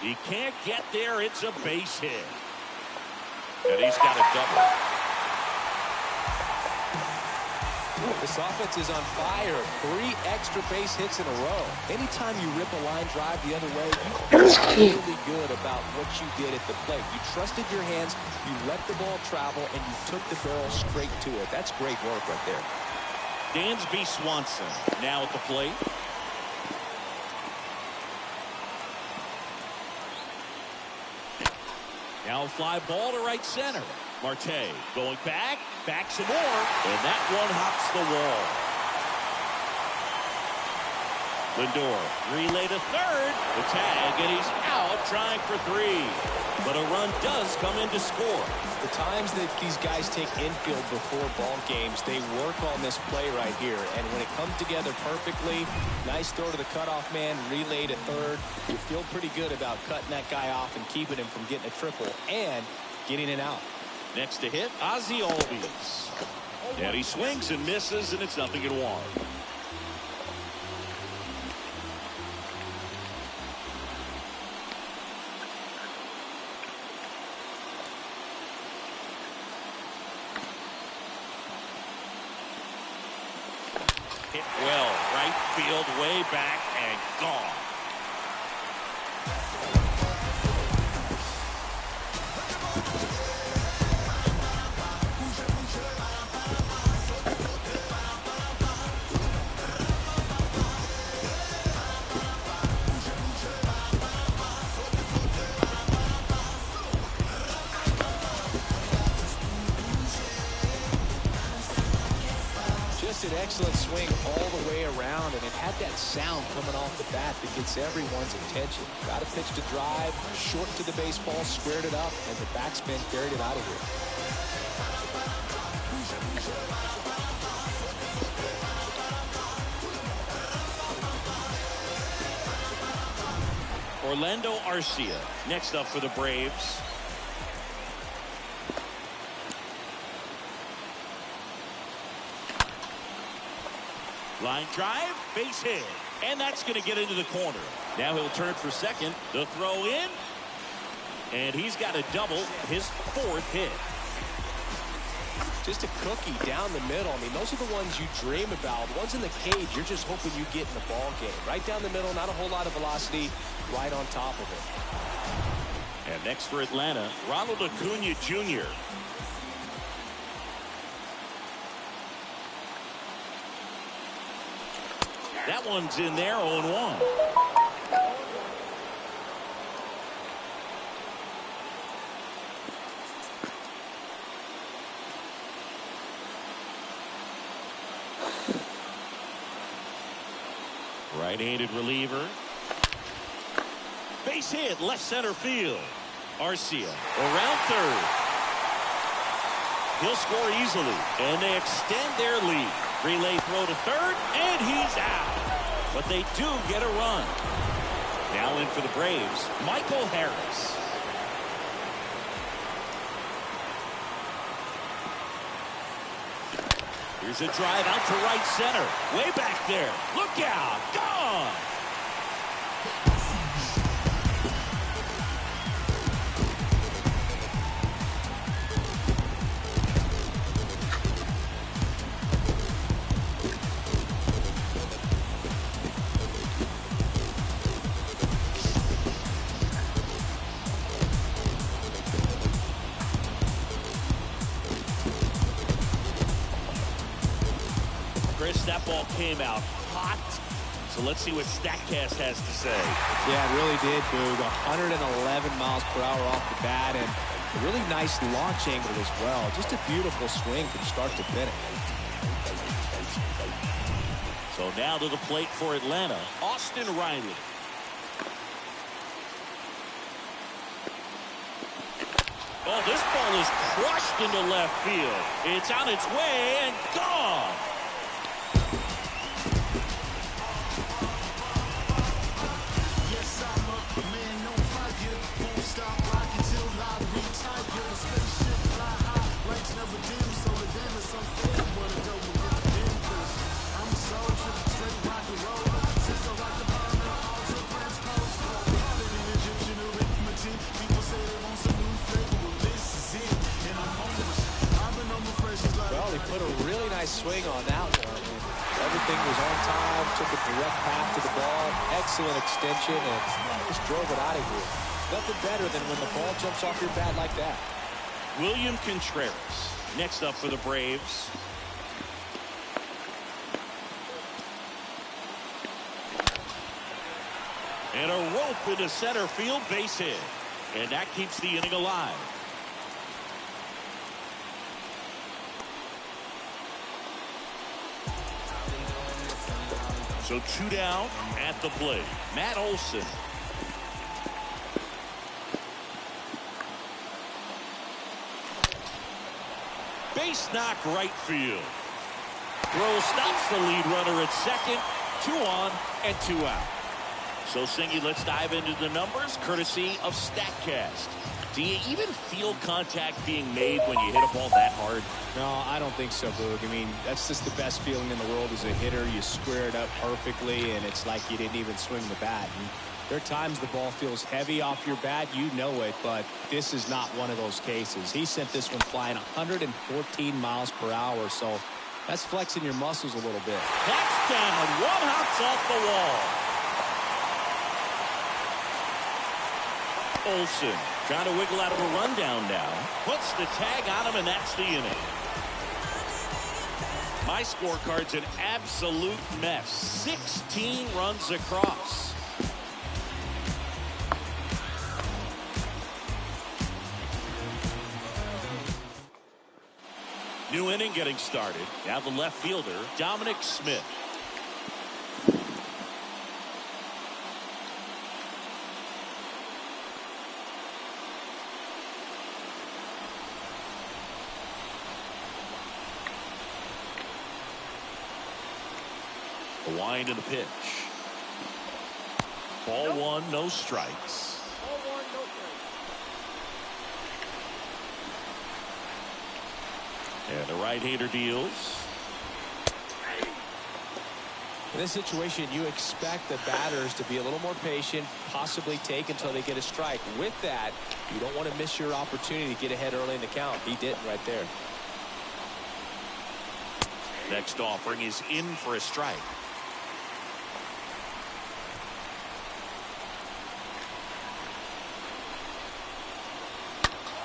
[SPEAKER 2] He can't get there. It's a base hit. And he's got a double.
[SPEAKER 5] This offense is on fire. 3 extra base hits in a row. Anytime you rip a line drive the other way, you feel really good about what you did at the plate. You trusted your hands, you let the ball travel, and you took the barrel straight to it. That's great work right there.
[SPEAKER 2] Dansby Swanson now at the plate. Now a fly ball to right center. Marte going back some more, and that one hops the wall. Lindor relay to third, the tag, and he's out trying for 3. But a run does come in to score.
[SPEAKER 5] The times that these guys take infield before ball games, they work on this play right here. And when it comes together perfectly, nice throw to the cutoff man, relay to third. You feel pretty good about cutting that guy off and keeping him from getting a triple and getting it out.
[SPEAKER 2] Next to hit, Ozzie Albies. And he swings and misses, and it's 0-1. Hit well, right field, way back, and gone.
[SPEAKER 5] excellent swing all the way around, and it had that sound coming off the bat that gets everyone's attention. Got a pitch to drive, short to the baseball, squared it up, and the backspin carried it out of here.
[SPEAKER 2] Orlando Arcia next up for the Braves. Line drive, base hit, and that's going to get into the corner. Now he'll turn for second. The throw in, and he's got a double, his 4th hit.
[SPEAKER 5] Just a cookie down the middle. I mean, those are the ones you dream about. The ones in the cage, you're just hoping you get in the ball game. Right down the middle, not a whole lot of velocity, right on top of it.
[SPEAKER 2] And next for Atlanta, Ronald Acuna Jr. That one's in there, 0-1. Right-handed reliever. Base hit, left center field. Arcia around third. He'll score easily, and they extend their lead. Relay throw to third, and he's out. But they do get a run. Now in for the Braves, Michael Harris. Here's a drive out to right center. Way back there. Look out. Gone. That ball came out hot. So let's see what StatCast has to say.
[SPEAKER 5] Yeah, it really did, Boog. 111 miles per hour off the bat, and a really nice launch angle as well. Just a beautiful swing from start to finish.
[SPEAKER 2] So now to the plate for Atlanta, Austin Riley. Oh, this ball is crushed into left field. It's on its way and gone.
[SPEAKER 5] Well, he put a really nice swing on that one. Everything was on time, took a direct path to the ball, excellent extension, and just drove it out of here. Nothing better than when the ball jumps off your bat like that.
[SPEAKER 2] William Contreras next up for the Braves. And a rope into center field, base hit. And that keeps the inning alive. So 2 down at the plate. Matt Olson. Base knock right field. Throw stops the lead runner at second. 2 on and 2 out. So, Singy, let's dive into the numbers, courtesy of StatCast. Do you even feel contact being made when you hit a ball that hard?
[SPEAKER 5] No, I don't think so, Boog. I mean, that's just the best feeling in the world as a hitter. You square it up perfectly, and it's like you didn't even swing the bat. And there are times the ball feels heavy off your bat. You know it, but this is not one of those cases. He sent this one flying 114 miles per hour, so that's flexing your muscles a little bit.
[SPEAKER 2] That's down. One hops off the wall. Olson trying to wiggle out of a rundown now. Puts the tag on him, and that's the inning. My scorecard's an absolute mess. 16 runs across. New inning getting started. Now the left fielder, Dominic Smith. The wind and the pitch. Ball one, no strikes. And the right-hander deals.
[SPEAKER 5] In this situation, you expect the batters to be a little more patient, possibly take until they get a strike. With that, you don't want to miss your opportunity to get ahead early in the count. He didn't right there.
[SPEAKER 2] Next offering is in for a strike.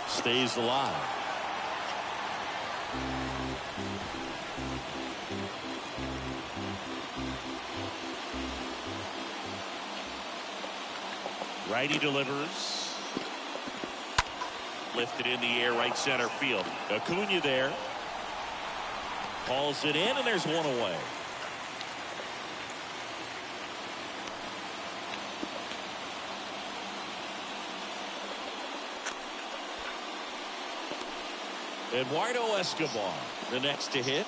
[SPEAKER 2] Stays alive. Righty delivers. Lifted in the air, right center field. Acuna there. Calls it in, and there's one away. Eduardo Escobar, the next to hit.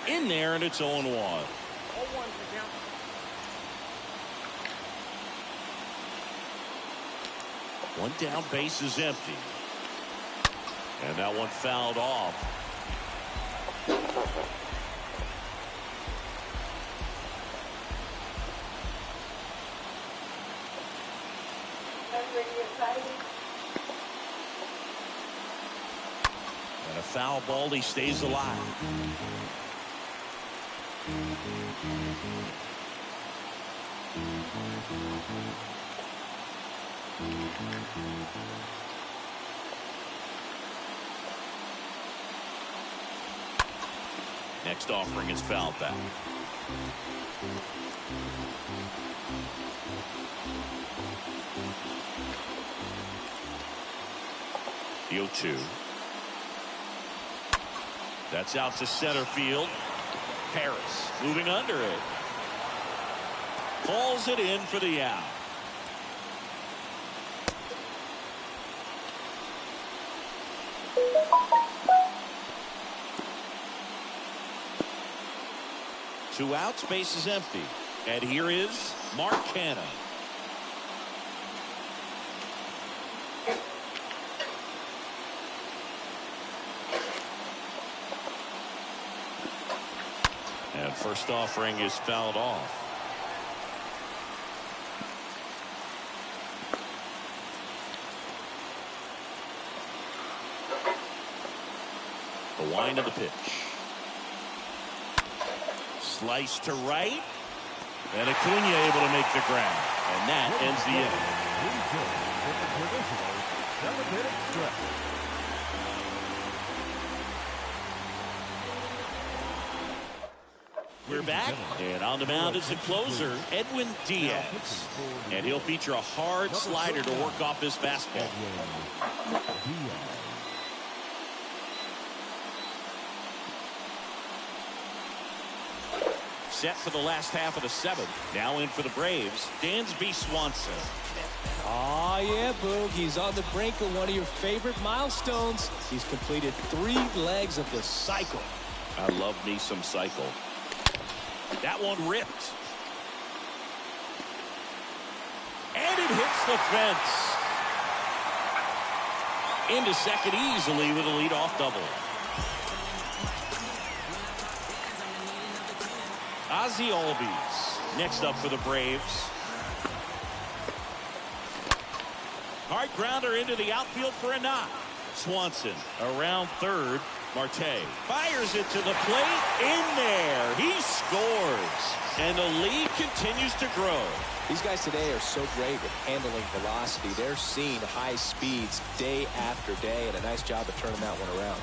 [SPEAKER 2] In there, and it's 0-1. 0-1 count. One down, base is empty. And that one fouled off. And a foul ball, he stays alive. Next offering is fouled back. The 0-2. That's out to center field. Harris moving under it. Calls it in for the out. Two outs, base is empty. And here is Mark Canha. And first offering is fouled off. The wind of the pitch. Slice to right. And Acuna able to make the grab. And that ends the inning. We're back, and on the mound is the closer, Edwin Diaz. And he'll feature a hard slider to work off his fastball. Set for the last half of the seventh. Now in for the Braves, Dansby Swanson.
[SPEAKER 5] Oh, yeah, Boog. He's on the brink of one of your favorite milestones. He's completed 3 legs of the cycle.
[SPEAKER 2] I love me some cycle. That one ripped. And it hits the fence. Into second easily with a leadoff double. Ozzie Albies next up for the Braves. Hard grounder into the outfield for a knock. Swanson around third. Marte fires it to the plate. In there. He scores. And the lead continues to grow.
[SPEAKER 5] These guys today are so great with handling velocity. They're seeing high speeds day after day, and a nice job of turning that one around.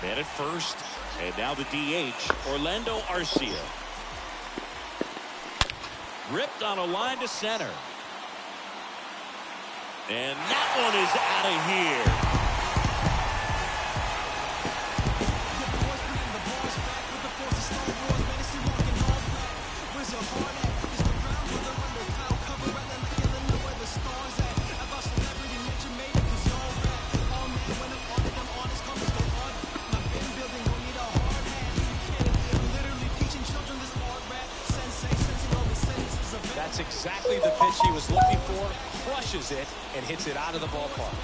[SPEAKER 2] And at first, and now the DH, Orlando Arcia. Ripped on a line to center. And that one is out of here.
[SPEAKER 5] That's exactly the pitch he was looking for. Crushes it and hits it out of the ballpark.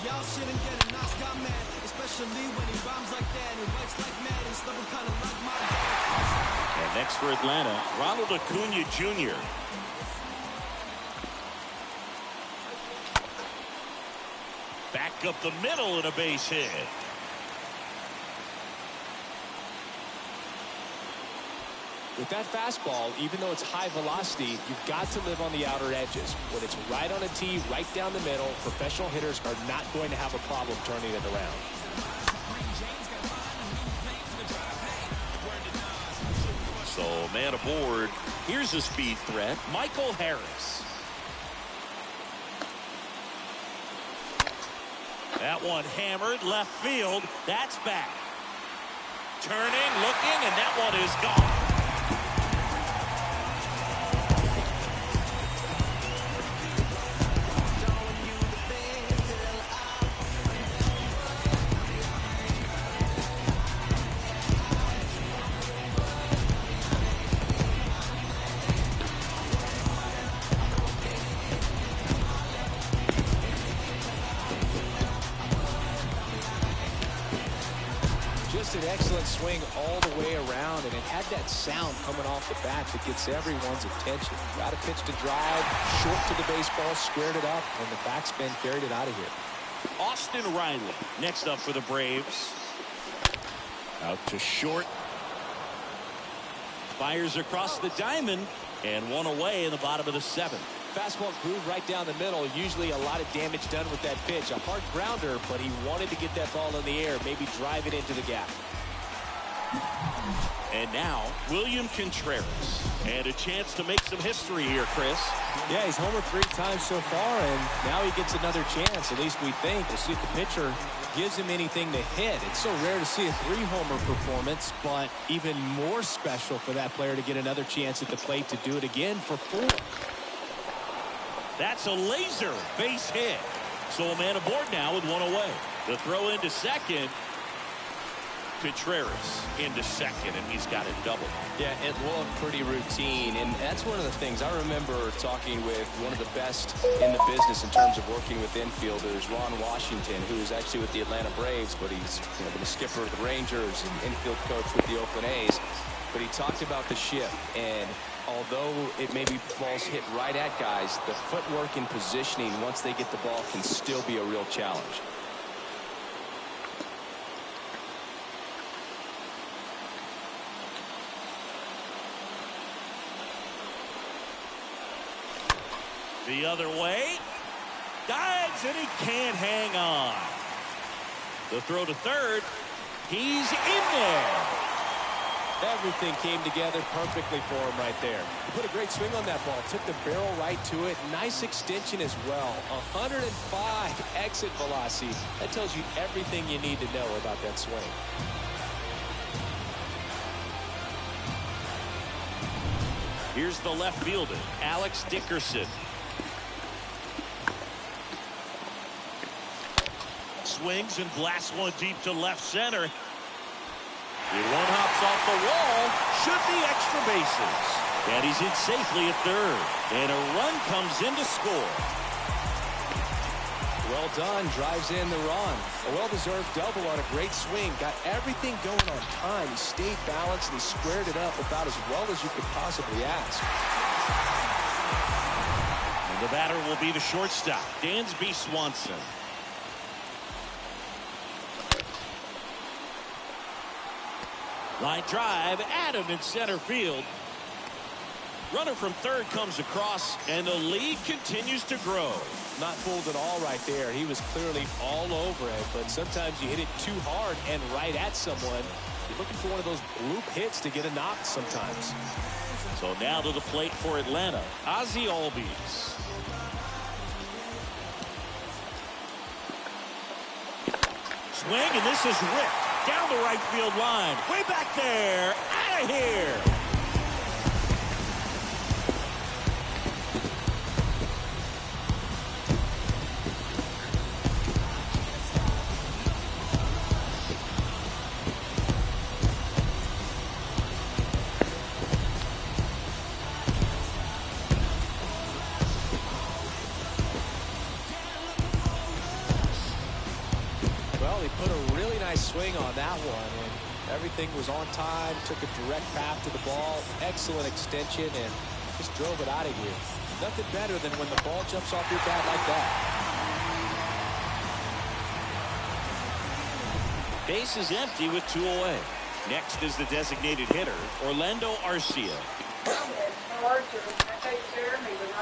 [SPEAKER 4] Y'all shouldn't get a knock, got mad, especially when he rhymes like that and writes like mad and stubborn kind of like my dad.
[SPEAKER 2] And next for Atlanta, Ronald Acuna Jr. Back up the middle and a base hit.
[SPEAKER 5] With that fastball, even though it's high velocity, you've got to live on the outer edges. When it's right on a tee, right down the middle, professional hitters are not going to have a problem turning it around.
[SPEAKER 2] So, man aboard. Here's a speed threat, Michael Harris. That one hammered left field. That's back. Turning, looking, and that one is gone.
[SPEAKER 5] Just an excellent swing all the way around, and it had that sound coming off the bat that gets everyone's attention. Got a pitch to drive, short to the baseball, squared it up, and the backspin carried it out of here.
[SPEAKER 2] Austin Riley next up for the Braves. Out to short. Fires across the diamond, and one away in the bottom of the seventh.
[SPEAKER 5] Fastball groove right down the middle. Usually a lot of damage done with that pitch. A hard grounder, but he wanted to get that ball in the air, maybe drive it into the gap.
[SPEAKER 2] And now, William Contreras. And a chance to make some history here, Chris.
[SPEAKER 5] Yeah, he's homered 3 times so far, and now he gets another chance. At least we think. We'll see if the pitcher gives him anything to hit. It's so rare to see a 3-homer performance, but even more special for that player to get another chance at the plate to do it again for 4.
[SPEAKER 2] That's a laser base hit. So a man aboard now with one away. The throw into second. Contreras into second, and he's got it double.
[SPEAKER 7] Yeah, it looked pretty routine, and that's one of the things. I remember talking with one of the best in the business in terms of working with infielders, Ron Washington, who is actually with the Atlanta Braves, but he's been a skipper of the Rangers and infield coach with the Oakland A's. But he talked about the shift, and although it may be balls hit right at guys, the footwork and positioning once they get the ball can still be a real challenge.
[SPEAKER 2] The other way. Dives, and he can't hang on. The throw to third. He's in there.
[SPEAKER 5] Everything came together perfectly for him right there. He put a great swing on that ball. Took the barrel right to it. Nice extension as well. 105 exit velocity. That tells you everything you need to know about that swing.
[SPEAKER 2] Here's the left fielder, Alex Dickerson. Swings and blasts one deep to left center. The one hops off the wall. Should be extra bases. And he's in safely at third. And a run comes in to score.
[SPEAKER 5] Well done. Drives in the run. A well-deserved double on a great swing. Got everything going on time. He stayed balanced and he squared it up about as well as you could possibly ask.
[SPEAKER 2] And the batter will be the shortstop, Dansby Swanson. Line drive, Adam in center field. Runner from third comes across, and the lead continues to grow.
[SPEAKER 5] Not fooled at all right there. He was clearly all over it, but sometimes you hit it too hard and right at someone. You're looking for one of those loop hits to get a knock sometimes.
[SPEAKER 2] So now to the plate for Atlanta, Ozzie Albies. Swing, and this is ripped down the right field line. Way back there, out of here.
[SPEAKER 5] Swing on that one, and everything was on time. Took a direct path to the ball, excellent extension, and just drove it out of here. Nothing better than when the ball jumps off your bat like that.
[SPEAKER 2] Base is empty with 2 away. Next is the designated hitter, Orlando Arcia.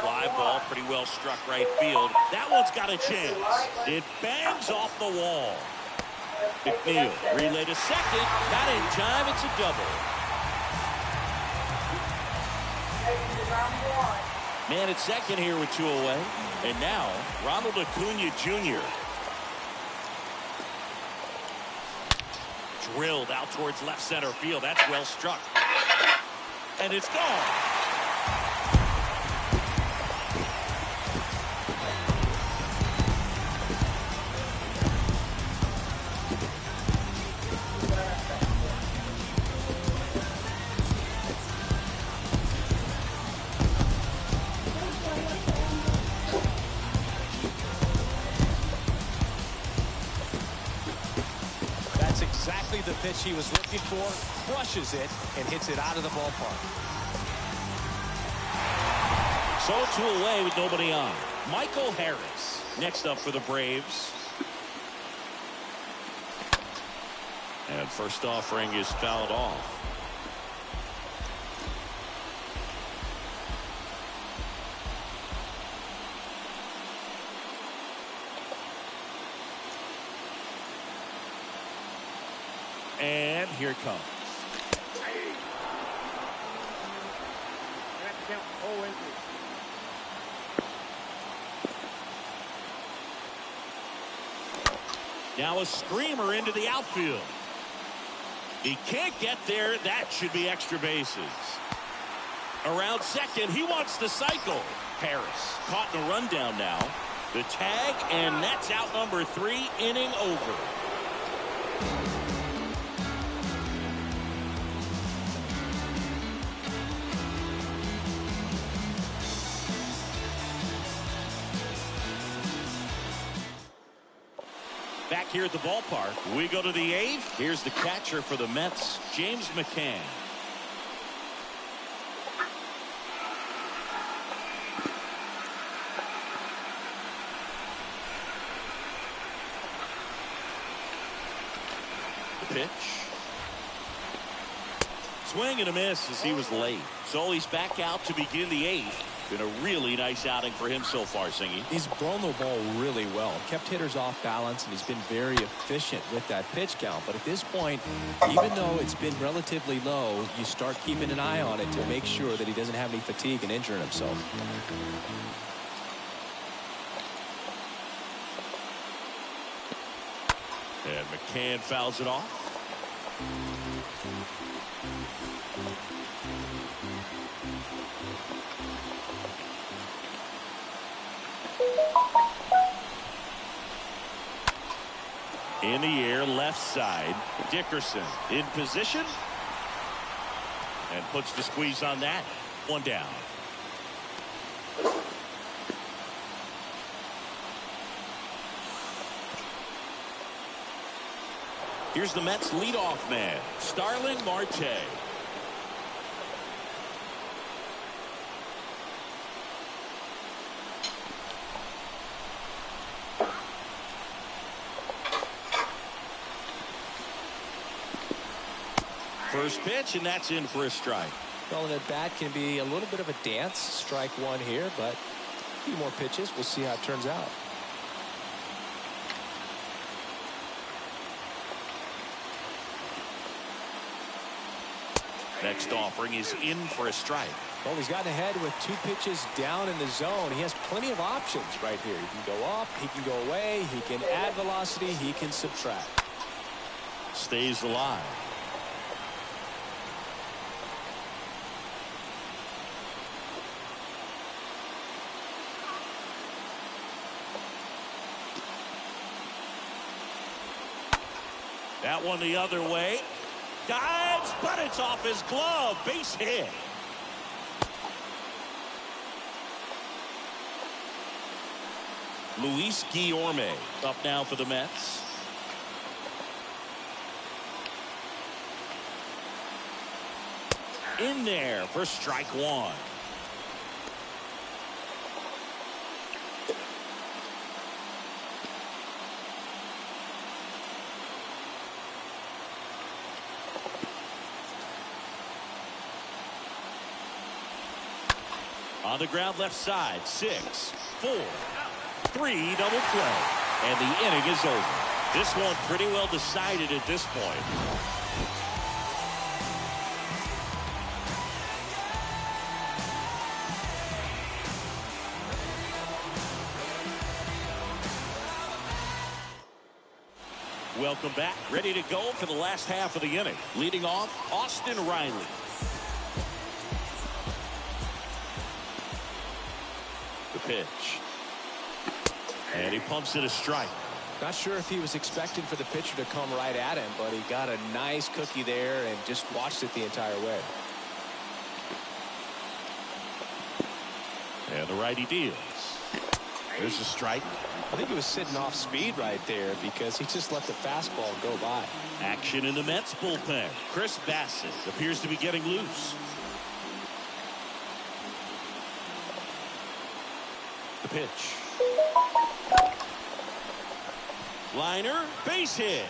[SPEAKER 2] Fly ball, pretty well struck right field. That one's got a chance. It bangs off the wall. McNeil relay to second, not in time. It's a double. Man at second here with 2 away, and now Ronald Acuna Jr. Drilled out towards left center field. That's well struck, and it's gone.
[SPEAKER 5] The pitch he was looking for, crushes it and hits it out of the ballpark.
[SPEAKER 2] So 2 away with nobody on. Michael Harris next up for the Braves. And first offering is fouled off. And here it comes. Now a screamer into the outfield. He can't get there. That should be extra bases. Around second, he wants the cycle. Harris caught in a rundown now. The tag, and that's out number 3, inning over. Back here at the ballpark, we go to the 8th. Here's the catcher for the Mets, James McCann. The pitch. Swing and a miss as he was late. So he's back out to begin the 8th. Been a really nice outing for him so far, Singy.
[SPEAKER 5] He's blown the ball really well. Kept hitters off balance, and he's been very efficient with that pitch count. But at this point, even though it's been relatively low, you start keeping an eye on it to make sure that he doesn't have any fatigue and injuring himself.
[SPEAKER 2] And McCann fouls it off. In the air, left side. Dickerson in position. And puts the squeeze on that. 1 down. Here's the Mets leadoff man, Starling Marte. First pitch, and that's in for a strike.
[SPEAKER 5] Well, an at-bat can be a little bit of a dance. Strike one here, but a few more pitches. We'll see how it turns out.
[SPEAKER 2] Next offering is in for a strike.
[SPEAKER 5] Well, he's gotten ahead with 2 pitches down in the zone. He has plenty of options right here. He can go up, he can go away, he can add velocity, he can subtract.
[SPEAKER 2] Stays alive. That one the other way. Dives, but it's off his glove. Base hit. Luis Guillorme up now for the Mets. In there for strike one. On the ground left side, 6, 4, 3 double play. And the inning is over. This one pretty well decided at this point. Welcome back. Ready to go for the last half of the inning. Leading off, Austin Riley. The pitch. And he pumps it a strike.
[SPEAKER 5] Not sure if he was expecting for the pitcher to come right at him, but he got a nice cookie there and just watched it the entire way.
[SPEAKER 2] And the righty deals. There's a strike.
[SPEAKER 5] I think he was sitting off speed right there because he just let the fastball go by.
[SPEAKER 2] Action in the Mets bullpen. Chris Bassett appears to be getting loose. The pitch. Liner, base hit.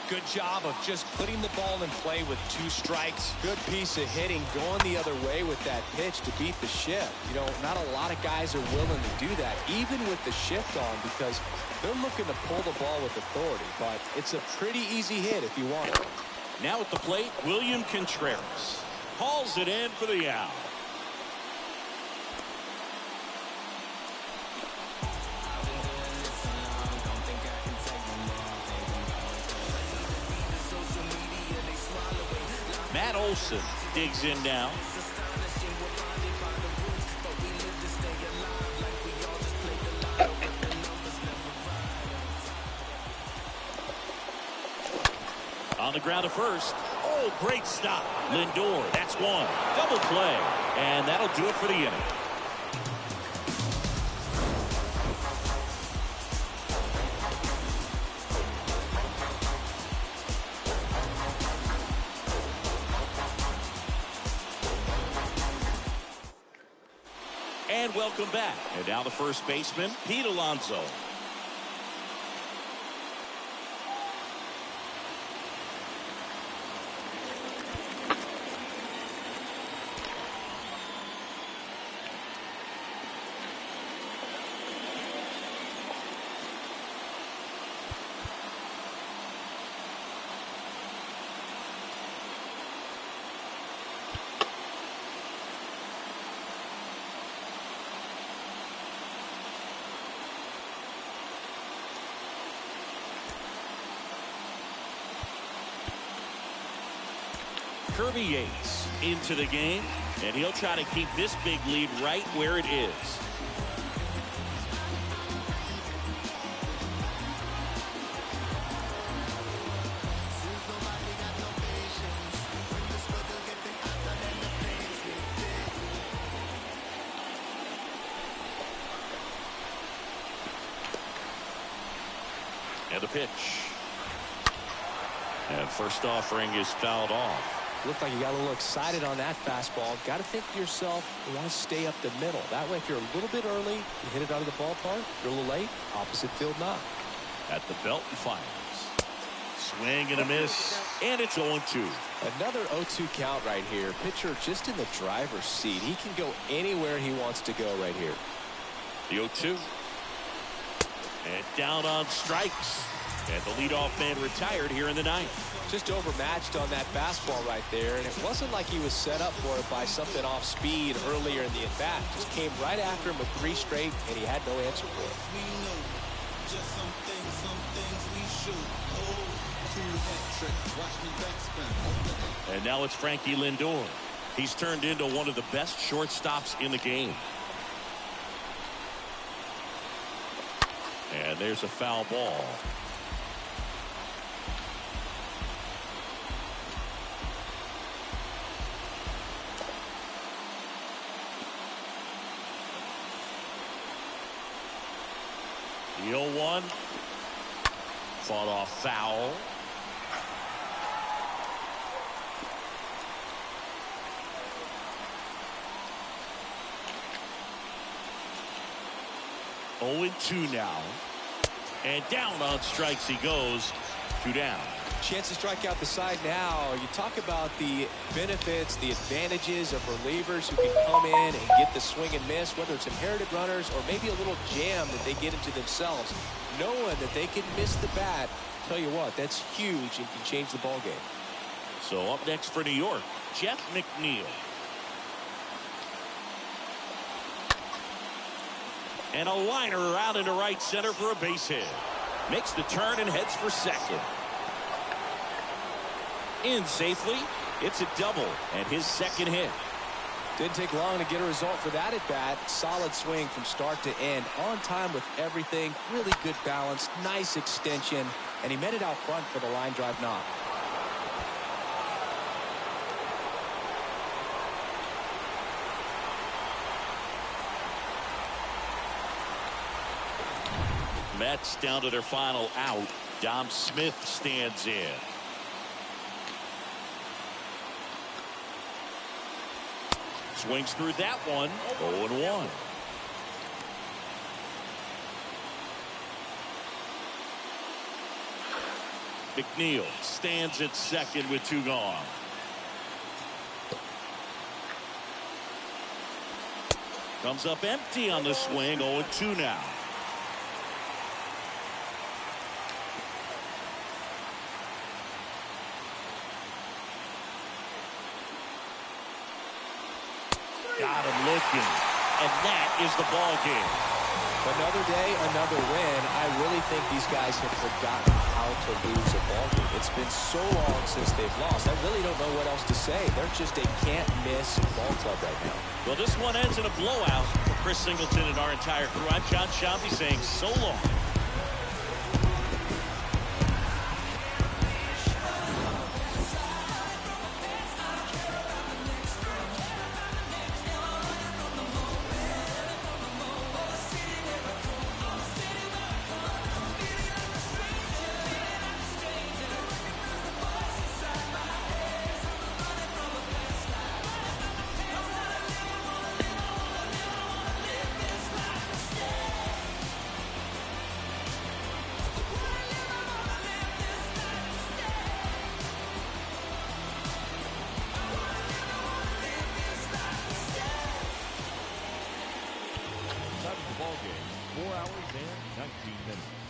[SPEAKER 5] Good job of just putting the ball in play with 2 strikes. Good piece of hitting going the other way with that pitch to beat the shift. You know, not a lot of guys are willing to do that, even with the shift on, because they're looking to pull the ball with authority. But it's a pretty easy hit if you want it.
[SPEAKER 2] Now at the plate, William Contreras. Hauls it in for the out. Matt Olson digs in now. On the ground to first. Oh, great stop. Lindor, that's one. Double play. And that'll do it for the inning. And welcome back. And now the first baseman, Pete Alonso. Kirby Yates into the game, and he'll try to keep this big lead right where it is. And the pitch. And first offering is fouled off.
[SPEAKER 5] Looked like you got a little excited on that fastball. Got to think to yourself, you want to stay up the middle. That way, if you're a little bit early, you hit it out of the ballpark. If you're a little late, opposite field knock.
[SPEAKER 2] At the belt and fires. Swing and a miss, and it's 0-2.
[SPEAKER 5] Another 0-2 count right here. Pitcher just in the driver's seat. He can go anywhere he wants to go right here.
[SPEAKER 2] The 0-2. And down on strikes. And the leadoff man retired here in the ninth.
[SPEAKER 5] Just overmatched on that fastball right there, and it wasn't like he was set up for it by something off speed earlier in the at-bat. Just came right after him with 3 straight, and he had no answer for it.
[SPEAKER 2] And now it's Frankie Lindor. He's turned into one of the best shortstops in the game. And there's a foul ball. The 0-1. Fought off foul. Oh, 2 now. And down on strikes he goes. 2 down.
[SPEAKER 5] Chance to strike out the side now. You talk about the benefits, the advantages of relievers who can come in and get the swing and miss, whether it's inherited runners or maybe a little jam that they get into themselves. Knowing that they can miss the bat, tell you what, that's huge and can change the ball game.
[SPEAKER 2] So up next for New York, Jeff McNeil. And a liner out into right center for a base hit. Makes the turn and heads for second. In safely. It's a double and his second hit.
[SPEAKER 5] Didn't take long to get a result for that at bat. Solid swing from start to end. On time with everything. Really good balance. Nice extension. And he met it out front for the line drive knock.
[SPEAKER 2] Mets down to their final out. Dom Smith stands in. Swings through that one. 0-1. McNeil stands at second with 2 gone. Comes up empty on the swing. 0-2 now. Got him looking, and that is the ball game.
[SPEAKER 5] Another day, another win. I really think these guys have forgotten how to lose a ball game. It's been so long since they've lost. I really don't know what else to say. They're just a can't-miss ball club right now.
[SPEAKER 2] Well, this one ends in a blowout for Chris Singleton and our entire crew. I'm John Sciambi saying so long.
[SPEAKER 6] Ball game, 4 hours and 19 minutes.